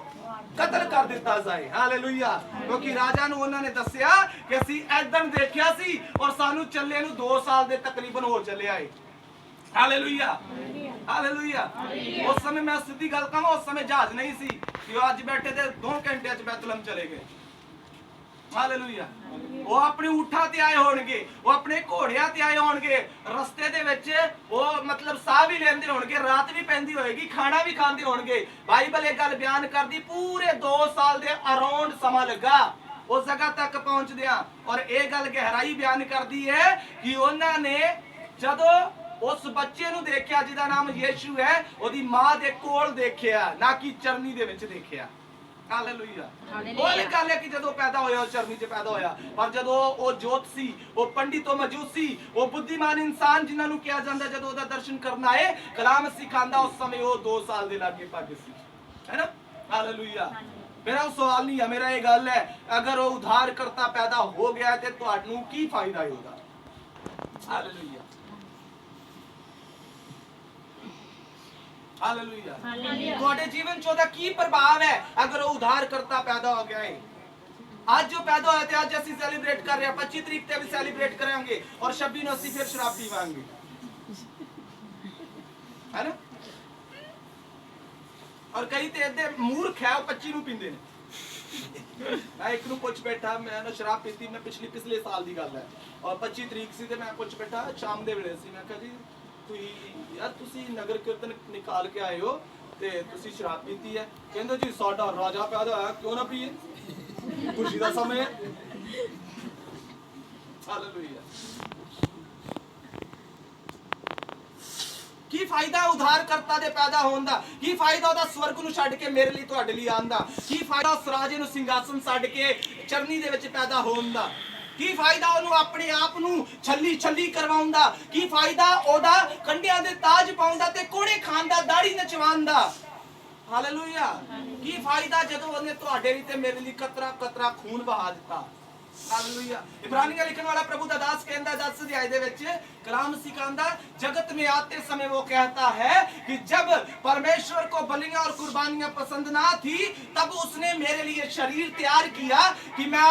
कतल कर दिता जाए। हालेलुया। क्योंकि राजा नू उन्होंने दस्या कि असीं ऐदन देखिया सी और सानू चले नू 2 साल दे तकरीबन हो चले आए। Hallelujah hallelujah. उस समय मैं सीधी गल कहां, उस समय जहाज नहीं सी कि आज बैठे थे 2 घंटे च बैतलहम चले गए। हालेलुया। वो अपने ऊंटां ते आए होणगे, वो अपने घोड़ियां ते आए होणगे, रस्ते दे विच वो मतलब साह भी लेंदे होणगे, रात भी पैंदी होएगी, खाना भी खांदे होणगे। बाइबल एक गल बयान करदी पूरे 2 साल दे अराउंड समा लगा उस जगह तक पहुंचदियां। और एक गल गहराई बयान करदी है कि उन्होंने जदों उस बच्चे नू देखिया जिहदा नाम यीशु है, ओदी मां दे कोल देखिया, ना कि चरनी दे विच देखिया। हालेलुया। वो गल है कि जदों पैदा होया चरनी च पैदा होया, पर जदों वो ज्योतिषी, वो पंडित, वो मजूसी, वो बुद्धिमान इंसान जिन्हां नू कहा जांदा, जदों ओदा दर्शन करना है कलाम सिखांदा, उस समय वो 2 साल दे लागे पागे सी, है ना। हालेलुया। मेरा सवाल नहीं है, मेरा ये गल है, अगर वो उद्धारकर्ता पैदा हो गया है तो तुहानू की फायदा है ओदा। Hallelujah hallelujah. ਤੁਹਾਡੇ ਜੀਵਨ 'ਚ ਉਹਦਾ ਕੀ ਪ੍ਰਭਾਵ ਹੈ ਅਗਰ ਉਹ ਉਧਾਰਕਰਤਾ ਪੈਦਾ ਹੋ ਗਿਆ ਹੈ। ਅੱਜ ਜੋ ਪੈਦਾ ਹੋਇਆ ਤੇ ਅੱਜ ਅਸੀਂ ਸੈਲੀਬ੍ਰੇਟ ਕਰ ਰਹੇ ਹਾਂ, 25 ਤਰੀਕ ਤੇ ਵੀ ਸੈਲੀਬ੍ਰੇਟ ਕਰਾਂਗੇ और 26 ਨੂੰ ਅਸੀਂ ਫਿਰ ਸ਼ਰਾਬ ਪੀਵਾਂਗੇ, ਹੈ ਨਾ। और कई ਤੇ ਇਹਦੇ ਮੂਰਖ ਹੈ, ਉਹ 25 ਨੂੰ ਪੀਂਦੇ ਨੇ। मैं एक ਨੂੰ ਪੁੱਛ ਬੈਠਾ, ਮੈਂ ਨਾ ਸ਼ਰਾਬ ਪੀਤੀ, ਮੈਂ ਪਿਛਲੇ ਸਾਲ ਦੀ ਗੱਲ ਹੈ और 25 ਤਰੀਕ ਸੀ ਤੇ ਮੈਂ ਪੁੱਛ ਬੈਠਾ, ਸ਼ਾਮ ਦੇ ਵੇਲੇ ਸੀ, ਮੈਂ ਕਿਹਾ ਜੀ यार तुसी नगर कीर्तन निकाल के आए हो ते तुसी शराब पीती है? कहंदे जी साडा राजा पैदा होया, क्यों ना पीए, खुशी दा समय है। हालेलुया। की फायदा उद्धारकर्ता दे पैदा होण दा? की फायदा ओदा स्वर्ग नू छड्ड के मेरे लिए तुहाडे लिए आंदा? की फायदा उस राजे नू सिंहासन छड्ड के चरनी दे विच पैदा होण दा? की फायदा ਉਹਨੂੰ ਆਪਣੇ ਆਪ ਨੂੰ ਛੱਲੀ ਕਰਵਾਉਣ ਦਾ? ਕੀ ਫਾਇਦਾ ਉਹਦਾ ਕੰਡਿਆਂ ਦੇ ਤਾਜ ਪਾਉਣ ਦਾ ਤੇ ਕੋੜੇ ਖਾਣ ਦਾ, ਦਾੜੀ ਨਚਵਾਉਣ ਦਾ? ਹਾਲੇਲੂਇਆ। ਕੀ ਫਾਇਦਾ ਜਦੋਂ ਉਹਨੇ ਤੁਹਾਡੇ ਲਈ ਤੇ ਮੇਰੇ ਲਈ ਕਤਰਾ ਖੂਨ ਬਹਾ ਦਿੱਤਾ? ਹਾਲੇਲੂਇਆ। ਇਬਰਾਨੀਆਂ ਲਿਖਣ ਵਾਲਾ प्रभु ਦਾ ਦਾਸ ਕਹਿੰਦਾ 10 ਅਧਿਆਇ ਦੇ ਵਿੱਚ कलाम सिखाता जगत में आते समय वो कहता है कि जब परमेश्वर को बलियां और कुर्बानियां पसंद ना थी तब उसने मेरे लिए शरीर तैयार किया कि मैं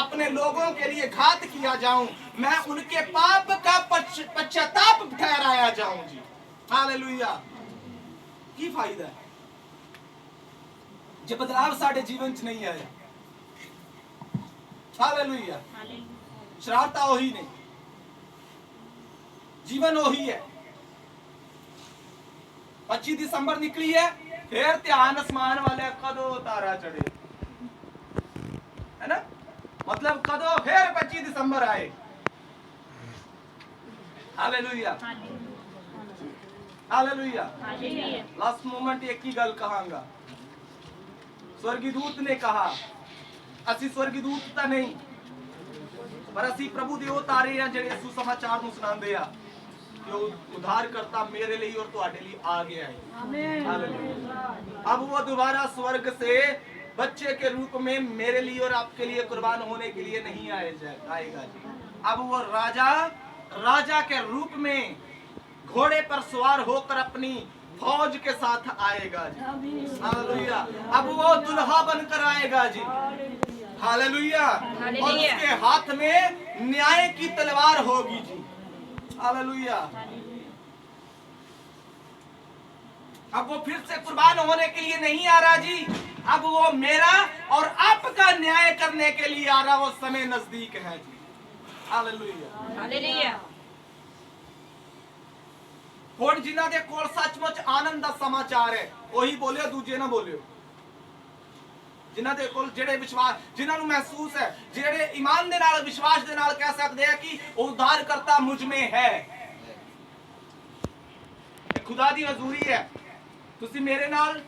अपने लोगों के लिए घात किया जाऊं, मैं उनके पाप का पश्चाताप ठहराया जाऊं जी। हालेलुया। की फायदा है जब बदलाव साडे जीवन च नहीं आया। हालेलुया। शरारता वही नहीं, जीवन वही है। 25 दिसंबर निकली है, फिर ध्यान आसमान वाले कदों तारा चढ़े, है ना, मतलब कदों फिर 25 दिसंबर आए। Hallelujah, hallelujah. लास्ट मोमेंट एक ही गल कहांगा। स्वर्गदूत ने कहा, ਅਸੀਂ स्वर्गदूत ਤਾਂ नहीं पर ਅਸੀਂ प्रभु ਦੇ ਉਹ ਤਾਰੇ ਆ ਜਿਹੜੇ ਸੁਸਮਾਚਾਰ ਨੂੰ ਸੁਣਾਉਂਦੇ ਆ कि वो उद्धारकर्ता मेरे लिए और तुम्हारे लिए आ गया है। आमीन। अब वो दोबारा स्वर्ग से बच्चे के रूप में मेरे लिए और आपके लिए कुर्बान होने के लिए नहीं आएगा जी। अब वो राजा के रूप में घोड़े पर सवार होकर अपनी फौज के साथ आएगा जी। हालेलुया। अब वो दुल्हा बनकर आएगा जी। हालेलुया। और उसके हाथ में न्याय की तलवार होगी जी। हालेलुया। अब वो फिर से कुर्बान होने के लिए नहीं आ रहा जी, अब वो मेरा और आपका न्याय करने के लिए आ रहा। वो समय नजदीक है जी। Hallelujah, hallelujah. ਹੁਣ ਜਿਨ੍ਹਾਂ ਦੇ ਕੋਲ ਸੱਚਮੁੱਚ ਆਨੰਦ ਦਾ ਸਮਾਚਾਰ ਹੈ ਉਹੀ ਬੋਲਿਓ, ਦੂਜੇ ਨਾ ਬੋਲਿਓ। ਜਿਨ੍ਹਾਂ ਦੇ ਕੋਲ ਜਿਹੜੇ ਵਿਸ਼ਵਾਸ, ਜਿਨ੍ਹਾਂ ਨੂੰ ਮਹਿਸੂਸ ਹੈ, ਜਿਹੜੇ ਈਮਾਨ ਦੇ ਨਾਲ ਵਿਸ਼ਵਾਸ ਦੇ ਨਾਲ ਕਹਿ ਸਕਦੇ ਆ ਕਿ ਉਹ ਉद्धारकर्ता मुझ में है। ਇਹ ਖੁਦਾ ਦੀ ਹਜ਼ੂਰੀ ਹੈ। ਤੁਸੀਂ ਮੇਰੇ ਨਾਲ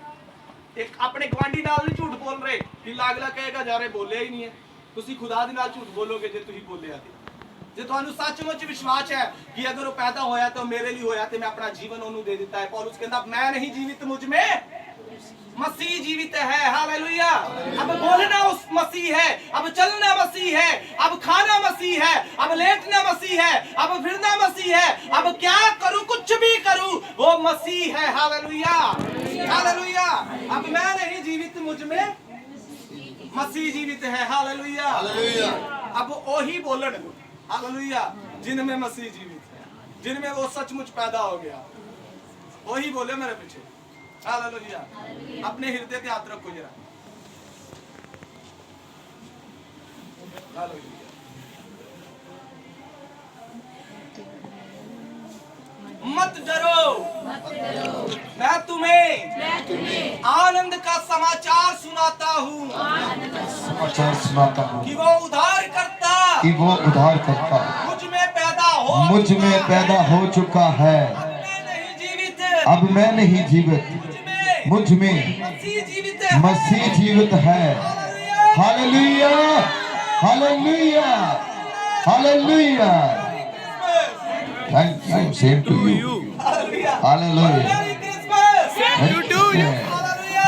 ਇੱਕ ਆਪਣੇ ਗਵਾਂਢੀ ਨਾਲ ਨਹੀਂ ਝੂਠ ਬੋਲ ਰਹੇ ਕਿ ਲਾਗਲਾ ਕਹੇਗਾ ਜਾਰੇ ਬੋਲਿਆ ਹੀ ਨਹੀਂ ਹੈ। ਤੁਸੀਂ ਖੁਦਾ ਦੇ ਨਾਲ ਝੂਠ ਬੋਲੋਗੇ ਜੇ ਤੁਸੀਂ ਬੋਲਿਆ ਤੇ। ਜੇ ਤੁਹਾਨੂੰ ਸੱਚਮੁੱਚ ਵਿਸ਼ਵਾਸ ਹੈ ਕਿ ਅਗਰ ਉਹ ਪੈਦਾ ਹੋਇਆ ਤਾਂ ਮੇਰੇ ਲਈ ਹੋਇਆ ਤੇ ਮੈਂ ਆਪਣਾ ਜੀਵਨ ਉਹਨੂੰ ਦੇ ਦਿੱਤਾ ਹੈ। ਪੌਲੁਸ ਕਹਿੰਦਾ मैं नहीं जीवित मुझ में मसीह जीवित है। हालेलुया। अब बोलना उस मसीह है, अब चलना मसीह है, अब खाना मसीह है, अब लेटना मसीह है, अब फिरना मसीह है, अब क्या करूं, कुछ भी करूं, वो मसीह है। Hallelujah, hallelujah. अब मैं नहीं जीवित, मुझ में मसीह जीवित है। Hallelujah, hallelujah. अब वही बोलन, हालेलुया, जिनमें मसीह जीवित है, जिनमें वो सचमुच पैदा हो गया, वही बोले मेरे पीछे। हालेलुया। अपने हृदय पे हाथ रखो जरा। हालेलुया। मत डरो, मैं तुम्हें आनंद का समाचार सुनाता हूँ, समाचार सुनाता हूँ कि वो उद्धारकर्ता, कि वो उद्धारकर्ता मुझ में पैदा हो चुका है। अब मैं नहीं जीवित, मुझ में मसीह जीवित है। Hallelujah, hallelujah, hallelujah. Thank you. Same to you. Hallelujah.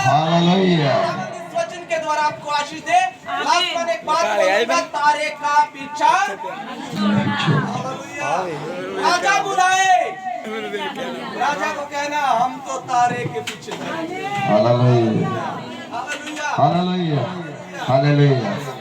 Hallelujah. इस वचन के द्वारा आपको आशीष दे। लास्ट में एक बात बोलूंगा, तारे का पीछा। हालेलुया। राजा बुलाए, राजा को कहना हम तो तारे के पीछे हैं। Hallelujah. Hallelujah, Hallelujah. Hallelujah.